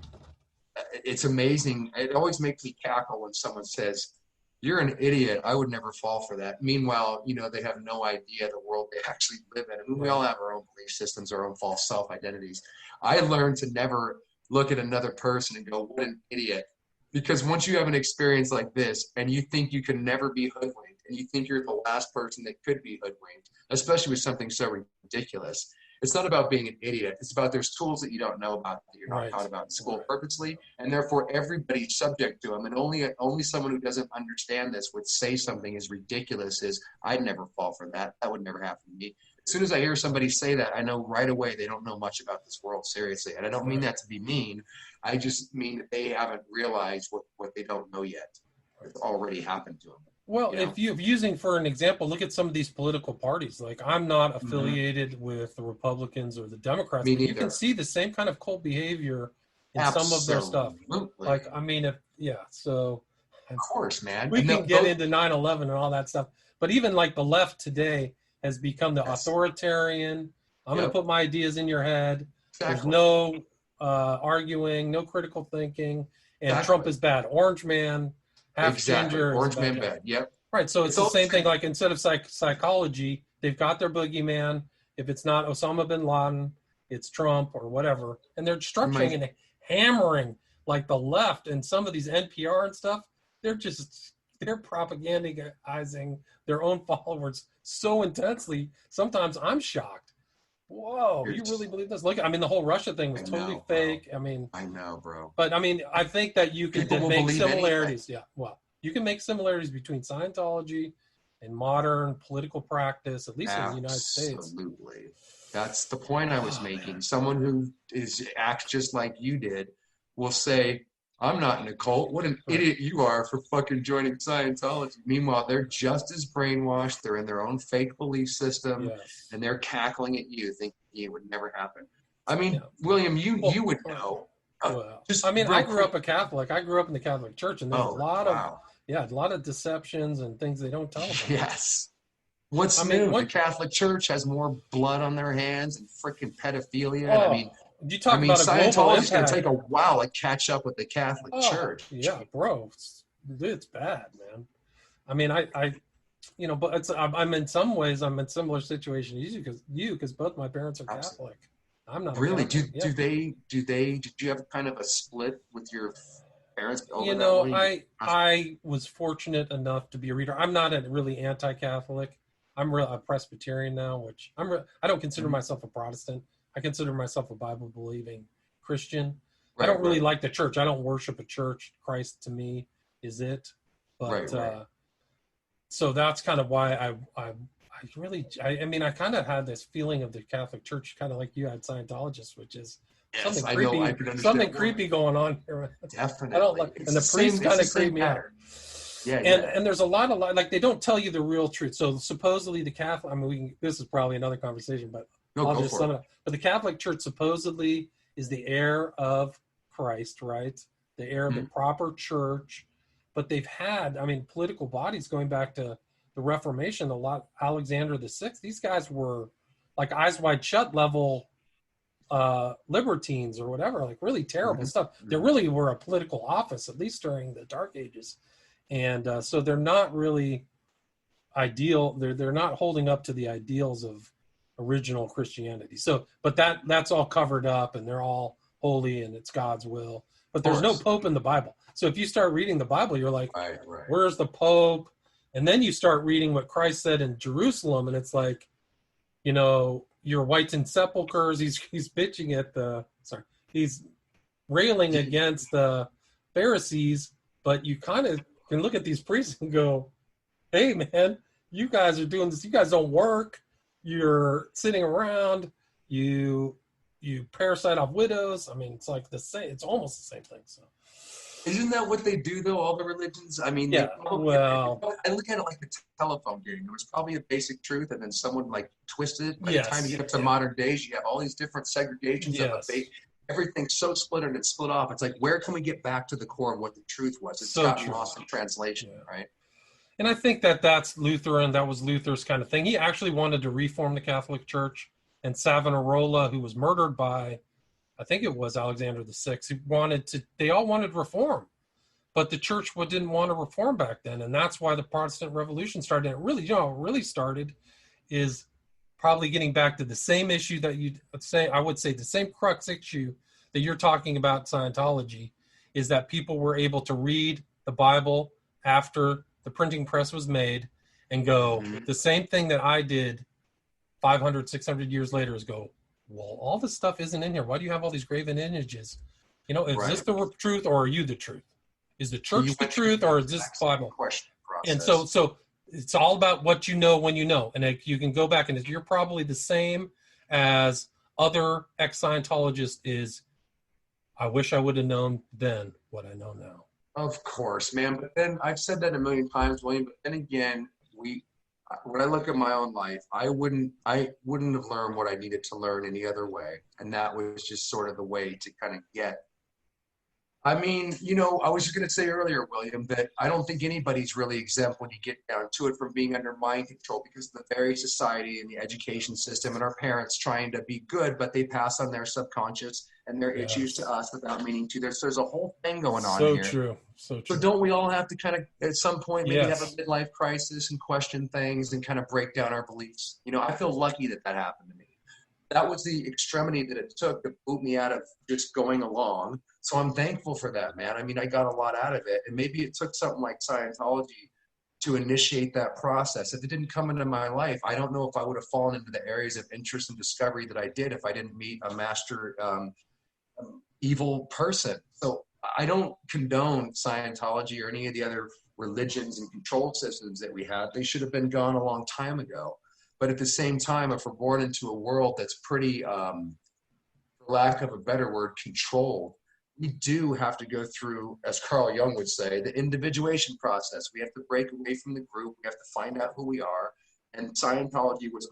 It's amazing. It always makes me cackle when someone says, you're an idiot. I would never fall for that. Meanwhile, they have no idea the world they actually live in. I mean, we all have our own belief systems, our own false self-identities. I learned to never look at another person and go, what an idiot. Because once you have an experience like this and you think you can never be hoodwinked and you think you're the last person that could be hoodwinked, especially with something so ridiculous, it's not about being an idiot. It's about there's tools that you don't know about that you're not taught about in school purposely, and therefore everybody's subject to them. And only someone who doesn't understand this would say something as ridiculous as, I'd never fall for that. That would never happen to me. As soon as I hear somebody say that, I know right away they don't know much about this world, seriously. And I don't mean that to be mean. I just mean that they haven't realized what they don't know yet. It's already happened to them. Well, if you're using for an example, look at some of these political parties. Like, I'm not affiliated with the Republicans or the Democrats, but you can see the same kind of cult behavior in some of their stuff. Like, I mean, so of course, man. We can get into 9/11 and all that stuff, but even like the left today has become the authoritarian. I'm going to put my ideas in your head. There's no arguing, no critical thinking, and Trump is bad. Orange man. Ginger, Orange man bad. Yep. Right. So it's the same thing. Like, instead of psychology, they've got their boogeyman. If it's not Osama bin Laden, it's Trump or whatever. And they're structuring and hammering, like the left and some of these NPR and stuff. They're propagandizing their own followers so intensely. Sometimes I'm shocked. whoa, you really believe this? Look, I mean, the whole Russia thing was totally fake. Bro. I mean, I know, bro. But I mean, I think that you can make similarities. Anything. Yeah, well, you can make similarities between Scientology and modern political practice, at least in the United States. Absolutely. That's the point I was making. Man. Someone who acts just like you did will say, I'm not in a cult. What an idiot you are for fucking joining Scientology. Meanwhile, they're just as brainwashed. They're in their own fake belief system, and they're cackling at you, thinking it would never happen. I mean, William, you would know. I grew up a Catholic. I grew up in the Catholic Church, and there's a lot of deceptions and things they don't tell about. Yes. What's new? The Catholic Church has more blood on their hands and freaking pedophilia. Oh. About Scientology's going to take a while to catch up with the Catholic Church. Yeah, bro, it's bad, man. I mean, but I'm in some ways I'm in similar situation as you because both my parents are Catholic. I'm not really. Did you have kind of a split with your parents? I was fortunate enough to be a reader. I'm not a really anti-Catholic. I'm a Presbyterian now, which I don't consider myself a Protestant. I consider myself a Bible-believing Christian. I don't really like the church. I don't worship a church. Christ, to me, is it. But so that's kind of why I kind of had this feeling of the Catholic Church, kind of like you had Scientologists, which is something creepy going on here. Definitely. I don't like, and the priests kind of creep me out. Yeah, and there's a lot of like they don't tell you the real truth. So supposedly the Catholic. I mean, this is probably another conversation, but I'll just sum it up. But the Catholic Church supposedly is the heir of Christ, right? The heir of the proper church. But they've had, political bodies going back to the Reformation. Alexander VI. These guys were like eyes wide shut level libertines or whatever, like really terrible stuff. They really were a political office, at least during the Dark Ages. And so they're not really ideal. They're not holding up to the ideals of original Christianity. So, but that's all covered up, and they're all holy, and it's God's will. But there's no Pope in the Bible. So if you start reading the Bible, you're like, where's the Pope? And then you start reading what Christ said in Jerusalem, and it's like, your whites and sepulchres. He's bitching at he's railing against the Pharisees, but you kind of can look at these priests and go, hey man, you guys are doing this. You guys don't work. You're sitting around. You parasite off widows. I mean, it's like the same. It's almost the same thing. So, isn't that what they do though? All the religions. I mean, I look at it like the telephone game. There was probably a basic truth, and then someone like twisted it. By the time you get up to modern days, you have all these different segregations of everything's so splintered and split off. It's like, where can we get back to the core of what the truth was? It's gotten lost in translation, right? And I think that's Lutheran. That was Luther's kind of thing. He actually wanted to reform the Catholic Church. And Savonarola, who was murdered by, I think it was Alexander VI, they all wanted reform. But the church didn't want to reform back then. And that's why the Protestant Revolution started. And it really started is probably getting back to the same issue that I would say the same crux issue that you're talking about Scientology, is that people were able to read the Bible after the printing press was made and go, the same thing that I did 500, 600 years later is go, well, all this stuff isn't in here. Why do you have all these graven images? Is this the truth, or are you the truth? Is the church the truth, or is this Bible? And so it's all about what you know when you know. And you can go back, and you're probably the same as other ex-Scientologists is, I wish I would have known then what I know now. Of course, man. But then I've said that a million times, William. But then again, when I look at my own life, I wouldn't have learned what I needed to learn any other way, and that was just sort of the way to kind of get. I mean, I was just going to say earlier, William, that I don't think anybody's really exempt when you get down to it from being under mind control, because of the very society and the education system and our parents trying to be good, but they pass on their subconscious and their issues to us without meaning to. There's a whole thing going on here. So true. So don't we all have to kind of, at some point, maybe have a midlife crisis and question things and kind of break down our beliefs? I feel lucky that happened to me. That was the extremity that it took to boot me out of just going along. So I'm thankful for that, man. I mean, I got a lot out of it. And maybe it took something like Scientology to initiate that process. If it didn't come into my life, I don't know if I would have fallen into the areas of interest and discovery that I did if I didn't meet a master evil person. So I don't condone Scientology or any of the other religions and control systems that we had. They should have been gone a long time ago. But at the same time, if we're born into a world that's pretty, for lack of a better word, controlled, we do have to go through, as Carl Jung would say, the individuation process. We have to break away from the group. We have to find out who we are. And Scientology was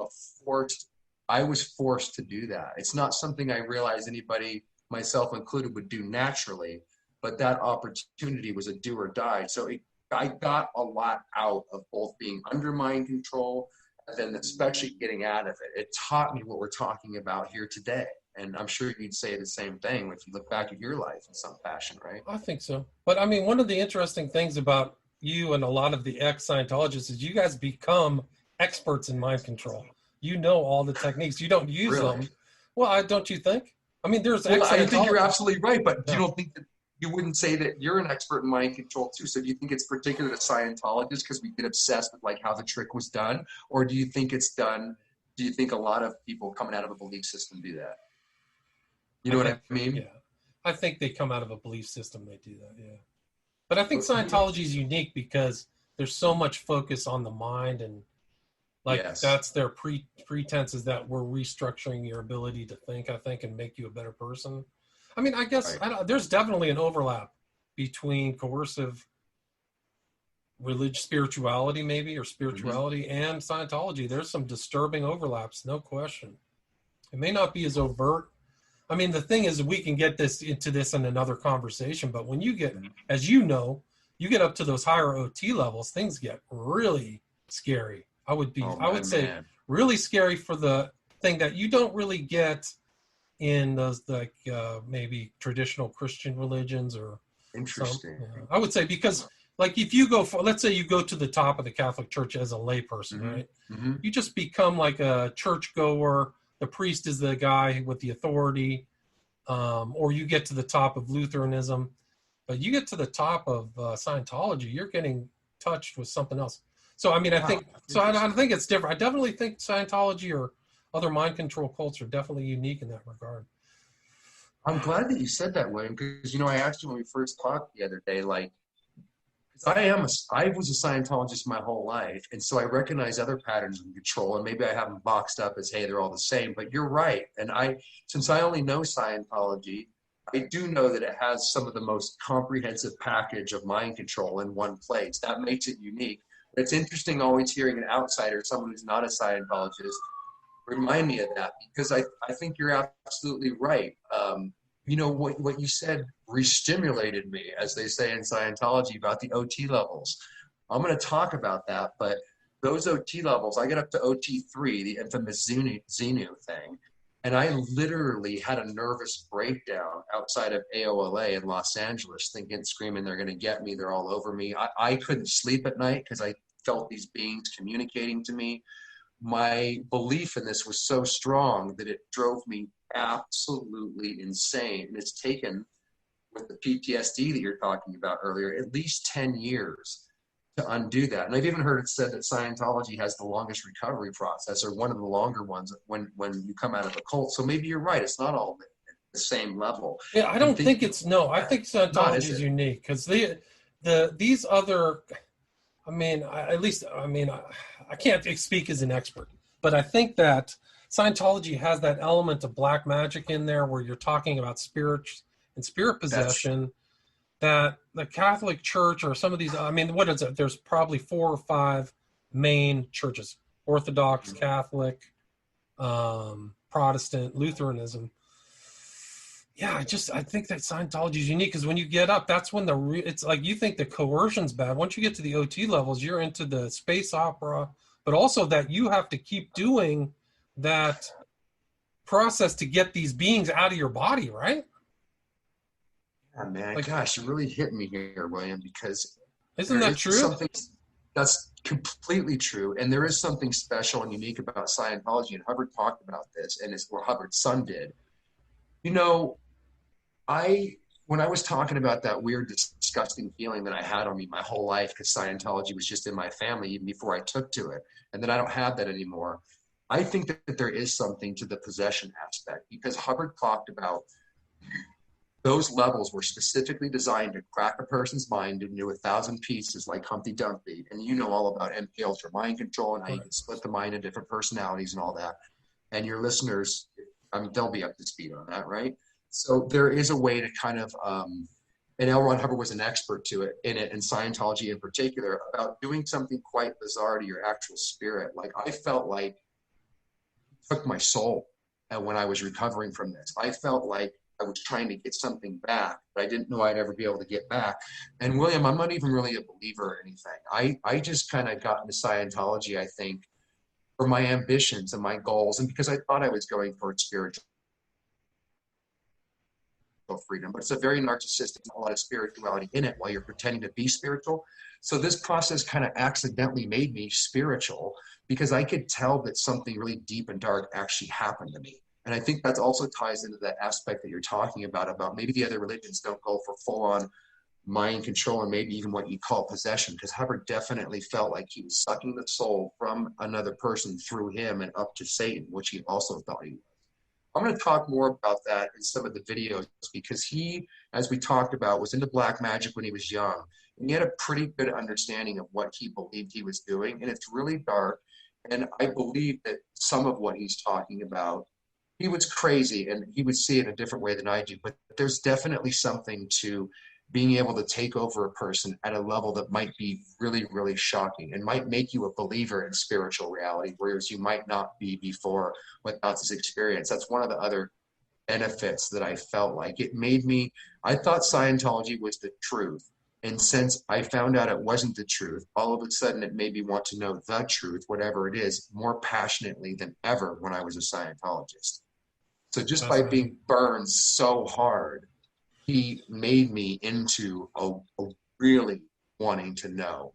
I was forced to do that. It's not something I realized anybody, myself included, would do naturally, but that opportunity was a do or die. So I got a lot out of both being under mind control and then especially getting out of it. It taught me what we're talking about here today. And I'm sure you'd say the same thing if you look back at your life in some fashion, right? I think so. But I mean, one of the interesting things about you and a lot of the ex-Scientologists is you guys become experts in mind control. You know all the techniques. You don't use them. Well, don't you think? I mean, there's I think you're absolutely right, but you don't think that you wouldn't say that you're an expert in mind control too? So do you think it's particular to Scientologists because we get obsessed with like how the trick was done? Or do you think it's done, do you think a lot of people coming out of a belief system do that? You know what I mean? Yeah. I think they come out of a belief system, they do that, yeah. But I think Scientology is unique because there's so much focus on the mind and that's their pretense is that we're restructuring your ability to think, I think, and make you a better person. I mean, I guess there's definitely an overlap between coercive religious spirituality maybe or spirituality and Scientology. There's some disturbing overlaps, no question. It may not be as overt. I mean, the thing is, we can get into this in another conversation, but when you get, as you know, you get up to those higher OT levels, things get really scary. I would say really scary for the thing that you don't really get in those like maybe traditional Christian religions or interesting. I would say because like if you go let's say you go to the top of the Catholic Church as a layperson, right? You just become like a churchgoer. The priest is the guy with the authority, or you get to the top of Lutheranism, but you get to the top of Scientology, you're getting touched with something else. So, I mean, I think it's different. I definitely think Scientology or other mind control cults are definitely unique in that regard. I'm glad that you said that, William, because, I asked you when we first talked the other day, like, I was a Scientologist my whole life, and so I recognize other patterns of control, and maybe I have them boxed up as, hey, they're all the same, but you're right. And since I only know Scientology, I do know that it has some of the most comprehensive package of mind control in one place. That makes it unique. But it's interesting always hearing an outsider, someone who's not a Scientologist, remind me of that, because I think you're absolutely right. What you said re-stimulated me, as they say in Scientology, about the OT levels. I'm going to talk about that, but those OT levels, I get up to OT3, the infamous Xenu thing, and I literally had a nervous breakdown outside of AOLA in Los Angeles, screaming, they're going to get me, they're all over me. I couldn't sleep at night because I felt these beings communicating to me. My belief in this was so strong that it drove me absolutely insane. And it's taken, with the PTSD that you're talking about earlier, at least 10 years to undo that. And I've even heard it said that Scientology has the longest recovery process, or one of the longer ones, when you come out of a cult. So maybe you're right. It's not all at the same level. Yeah, I think Scientology is unique because these other, I can't speak as an expert, but I think that Scientology has that element of black magic in there where you're talking about spirits and spirit possession that the Catholic Church or some of these, what is it? There's probably 4 or 5 main churches: Orthodox, Catholic, Protestant, Lutheranism. Yeah, I think that Scientology is unique because when you get up, that's when it's like you think the coercion's bad. Once you get to the OT levels, you're into the space opera, but also that you have to keep doing that process to get these beings out of your body, right? Yeah, man. Gosh, you really hit me here, William, because isn't that true? That's completely true. And there is something special and unique about Scientology. And Hubbard talked about this, and Hubbard's son did. when I was talking about that weird, disgusting feeling that I had on me my whole life, because Scientology was just in my family even before I took to it, and then I don't have that anymore. I think that there is something to the possession aspect, because Hubbard talked about those levels were specifically designed to crack a person's mind into 1,000 pieces like Humpty Dumpty. And you know all about MK Ultra mind control and how you can split the mind into different personalities and all that. And your listeners, I mean, they'll be up to speed on that, right? So there is a way to kind of, and L. Ron Hubbard was an expert in it, and Scientology in particular, about doing something quite bizarre to your actual spirit. Like, I felt like it took my soul when I was recovering from this. I felt like I was trying to get something back, but I didn't know I'd ever be able to get back. And William, I'm not even really a believer or anything. I just kind of got into Scientology, I think, for my ambitions and my goals, and because I thought I was going for spiritual freedom. But it's a very narcissistic, a lot of spirituality in it while you're pretending to be spiritual. So this process kind of accidentally made me spiritual, because I could tell that something really deep and dark actually happened to me. And I think that also ties into that aspect that you're talking about maybe the other religions don't go for full-on mind control and maybe even what you call possession, because Hubbard definitely felt like he was sucking the soul from another person through him and up to Satan, which he also thought he was. I'm going to talk more about that in some of the videos, because he, as we talked about, was into black magic when he was young. And he had a pretty good understanding of what he believed he was doing. And it's really dark. And I believe that some of what he's talking about, he was crazy and he would see it a different way than I do. But there's definitely something to being able to take over a person at a level that might be really, really shocking and might make you a believer in spiritual reality, whereas you might not be before without this experience. That's one of the other benefits that I felt like. It made me, I thought Scientology was the truth. And since I found out it wasn't the truth, all of a sudden it made me want to know the truth, whatever it is, more passionately than ever when I was a Scientologist. So just by being burned so hard, he made me into a really wanting to know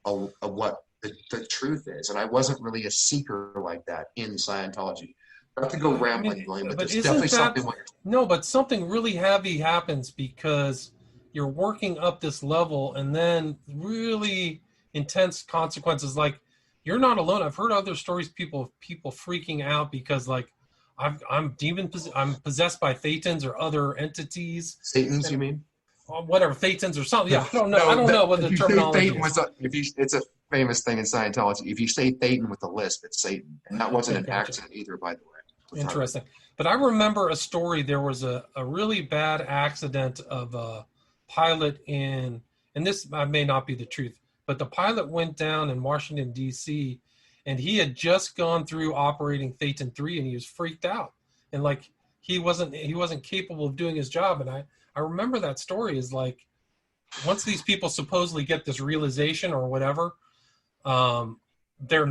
what the truth is. And I wasn't really a seeker like that in Scientology. Not to go rambling, William, but there's definitely something. No, but something really heavy happens because you're working up this level, and then really intense consequences. Like, you're not alone. I've heard other stories, people freaking out because, like, I'm possessed by thetans or other entities. Satans, you mean? Whatever, thetans or something. Yeah, I don't know. I don't know what the terminology is. It's a famous thing in Scientology. If you say thetan with a lisp, it's Satan, and that wasn't an accident either, by the way. Interesting. But I remember a story. There was a really bad accident of a pilot and this may not be the truth, but the pilot went down in Washington, D.C., and he had just gone through operating Thetan 3, and he was freaked out. And, like, he wasn't capable of doing his job. And I remember that story is, like, once these people supposedly get this realization or whatever, they're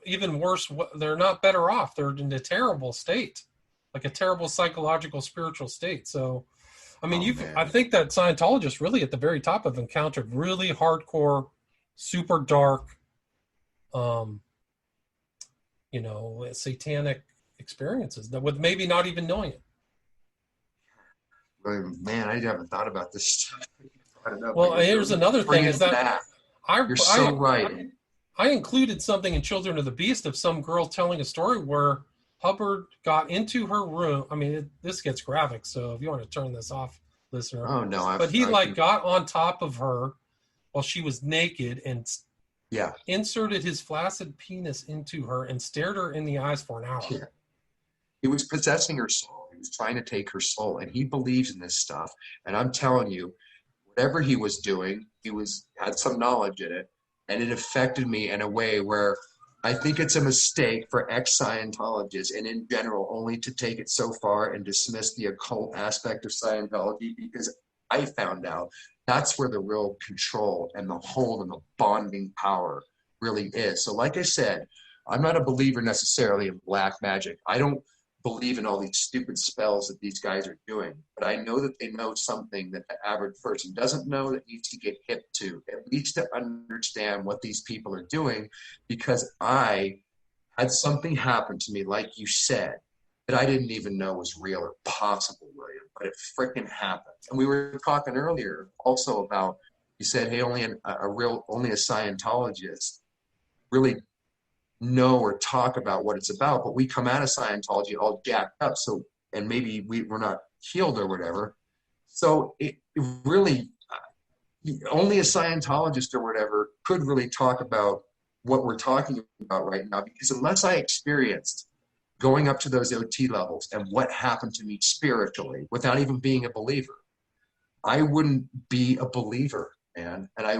even worse. They're not better off. They're in a terrible state, like a terrible psychological, spiritual state. So, I mean, I think that Scientologists really at the very top have encountered really hardcore, super dark, satanic experiences that with maybe not even knowing it. Man, I haven't thought about this stuff. Well, here's another thing is that you're so right. I included something in Children of the Beast of some girl telling a story where Hubbard got into her room. I mean, this gets graphic, so if you want to turn this off, listener. Oh, no. But he got on top of her while she was naked and inserted his flaccid penis into her and stared her in the eyes for an hour. Yeah. He was possessing her soul. He was trying to take her soul, and he believes in this stuff. And I'm telling you, whatever he was doing, had some knowledge in it, and it affected me in a way where I think it's a mistake for ex-Scientologists and in general only to take it so far and dismiss the occult aspect of Scientology, because I found out that's where the real control and the hold and the bonding power really is. So like I said, I'm not a believer necessarily in black magic. I don't believe in all these stupid spells that these guys are doing, but I know that they know something that the average person doesn't know, that needs to get hip to, at least to understand what these people are doing, because I had something happen to me, like you said, that I didn't even know was real or possible, William, but it freaking happened. And we were talking earlier also about, you said, hey, only a Scientologist really know or talk about what it's about, but we come out of Scientology all jacked up, so, and maybe we're not healed or whatever. So it really, only a Scientologist or whatever could really talk about what we're talking about right now, because unless I experienced going up to those OT levels and what happened to me spiritually without even being a believer, I wouldn't be a believer, man. And I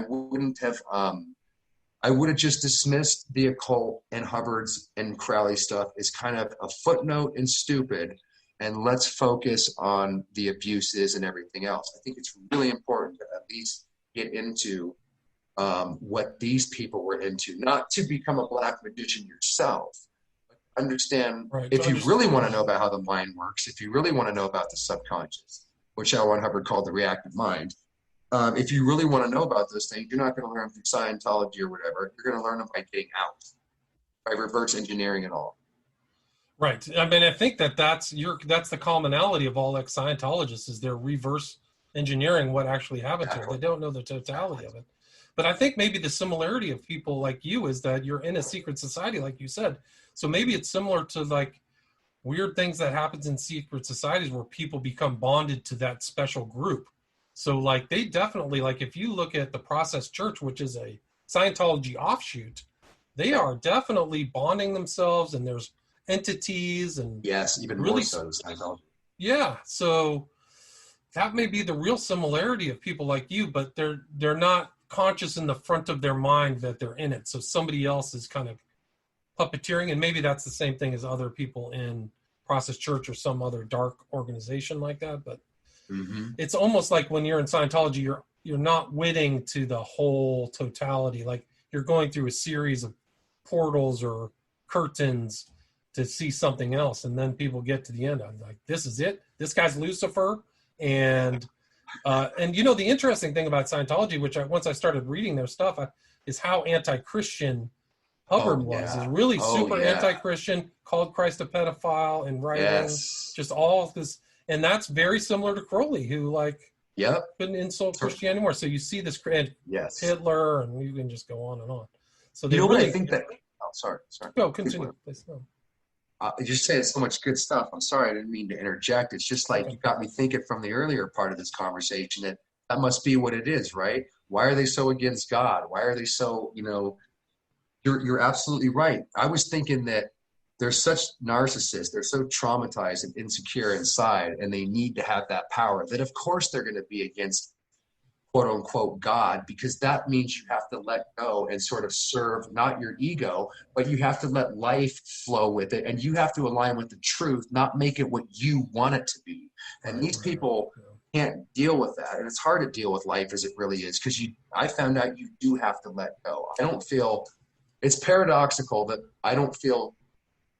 would have just dismissed the occult and Hubbard's and Crowley stuff as kind of a footnote and stupid, and let's focus on the abuses and everything else. I think it's really important to at least get into what these people were into, not to become a black magician yourself, but understand, Right. if you really want to know about how the mind works, if you really want to know about the subconscious, which L. Ron Hubbard called the reactive mind, if you really want to know about those things, you're not going to learn through Scientology or whatever. You're going to learn them by getting out, by reverse engineering it all. Right. I mean, I think that's the commonality of all ex-Scientologists, is they're reverse engineering what actually happened to them. They don't know the totality of it. But I think maybe the similarity of people like you is that you're in a secret society, like you said. So maybe it's similar to like weird things that happens in secret societies where people become bonded to that special group. So like they definitely, like if you look at the Process Church, which is a Scientology offshoot, they are definitely bonding themselves, and there's entities and yes, even really, more so than Scientology. Yeah, so that may be the real similarity of people like you, but they're not conscious in the front of their mind that they're in it. So somebody else is kind of puppeteering, and maybe that's the same thing as other people in Process Church or some other dark organization like that. But it's almost like when you're in Scientology, you're not witting to the whole totality. Like you're going through a series of portals or curtains to see something else, and then people get to the end. I'm like, this is it. This guy's Lucifer, and you know the interesting thing about Scientology, which once I started reading their stuff, is how anti-Christian Hubbard was. Is really super anti-Christian, called Christ a pedophile in writing, just all this. And that's very similar to Crowley, who like couldn't insult Christianity anymore. So you see this Hitler, and you can just go on and on. So they really, I think that. Oh, sorry. Go continue, please. No. You just said so much good stuff. I'm sorry, I didn't mean to interject. It's just like you got me thinking from the earlier part of this conversation that must be what it is, right? Why are they so against God? Why are they so, you're absolutely right. I was thinking that they're such narcissists. They're so traumatized and insecure inside, and they need to have that power that, of course, they're going to be against quote unquote God, because that means you have to let go and sort of serve not your ego, but you have to let life flow with it, and you have to align with the truth, not make it what you want it to be. And these people can't deal with that, and it's hard to deal with life as it really is, because I found out you do have to let go. I don't feel, it's paradoxical that I don't feel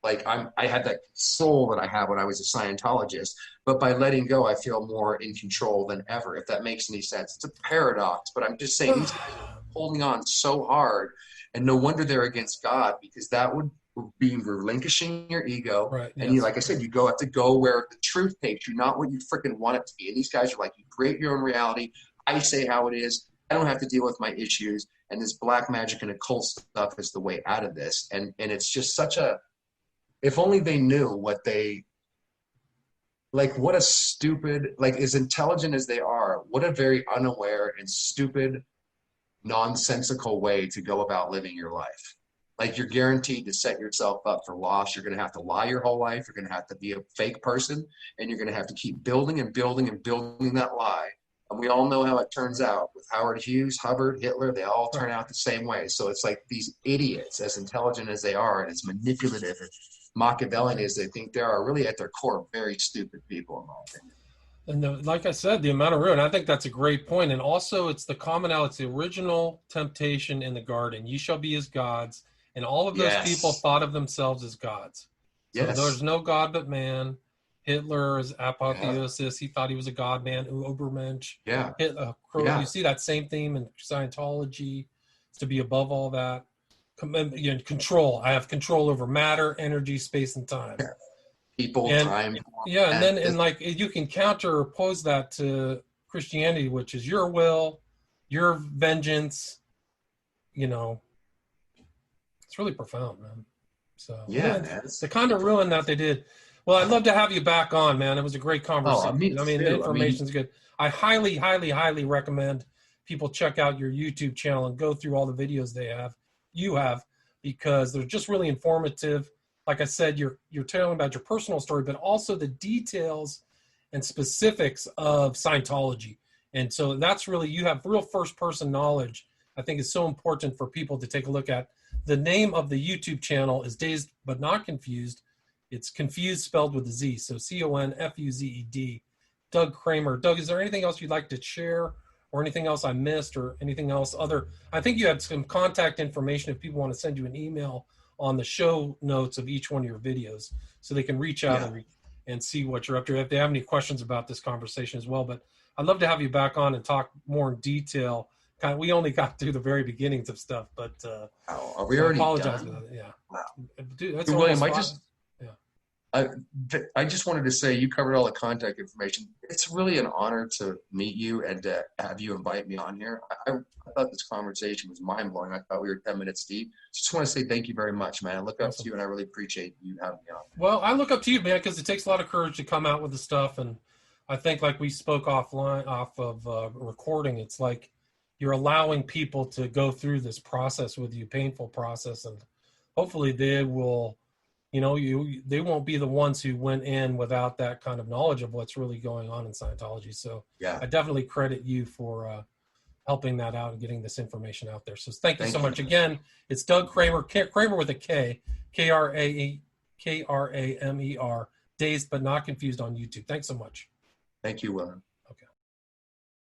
like I had that soul that I had when I was a Scientologist, but by letting go, I feel more in control than ever, if that makes any sense. It's a paradox, but I'm just saying these guys are holding on so hard, and no wonder they're against God, because that would be relinquishing your ego. Right, and like I said, you have to go where the truth takes you, not what you freaking want it to be. And these guys are like, you create your own reality. I say how it is. I don't have to deal with my issues. And this black magic and occult stuff is the way out of this. And it's just such a, if only they knew what they, like what a stupid, like as intelligent as they are, what a very unaware and stupid, nonsensical way to go about living your life. Like you're guaranteed to set yourself up for loss. You're going to have to lie your whole life. You're going to have to be a fake person, and you're going to have to keep building and building and building that lie. And we all know how it turns out with Howard Hughes, Hubbard, Hitler. They all turn out the same way. So it's like these idiots, as intelligent as they are, and as manipulative and Machiavellian as they think they are, really at their core very stupid people, in my opinion. And like I said, the amount of ruin, I think that's a great point. And also it's the commonality, it's the original temptation in the garden. You shall be as gods. And all of those people thought of themselves as gods. So there's no God but man. Hitler's apotheosis, he thought he was a god man, Ubermensch. You see that same theme in Scientology, to be above all that. Control. I have control over matter, energy, space, and time. people, And time. yeah, and then this, like you can counter or oppose that to Christianity, which is your will, your vengeance. You know, it's really profound, man. So yeah, man. the kind of ruin that they did. Well, I'd love to have you back on, man. It was a great conversation. Me I mean, too. the information's good. I highly, highly, highly recommend people check out your YouTube channel and go through all the videos you have, because they're just really informative. Like I said, you're telling about your personal story, but also the details and specifics of Scientology. And so that's really, you have real first-person knowledge. I think it's so important for people to take a look at. The name of the YouTube channel is Dazed But Not Confused. It's Confused spelled with a Z, so Confuzed. Doug Kramer. Doug, is there anything else you'd like to share, or anything else I missed, or anything else other? I think you had some contact information if people want to send you an email on the show notes of each one of your videos, so they can reach out and see what you're up to if they have any questions about this conversation as well. But I'd love to have you back on and talk more in detail. We only got through the very beginnings of stuff, but are we already apologize done? For that. Yeah. Wow. Dude, that's William, I just wanted to say you covered all the contact information. It's really an honor to meet you and to have you invite me on here. I thought this conversation was mind-blowing. I thought we were 10 minutes deep. Just want to say thank you very much, man. I look up to you, and I really appreciate you having me on. Well, I look up to you, man, because it takes a lot of courage to come out with the stuff. And I think, like we spoke off of recording, it's like you're allowing people to go through this process with you, painful process, and hopefully they will, they won't be the ones who went in without that kind of knowledge of what's really going on in Scientology. So yeah, I definitely credit you for helping that out and getting this information out there. So thank you so much. Again, it's Doug Kramer, Kramer with a K, Kramer, Dazed But Not Confused on YouTube. Thanks so much. Thank you, William.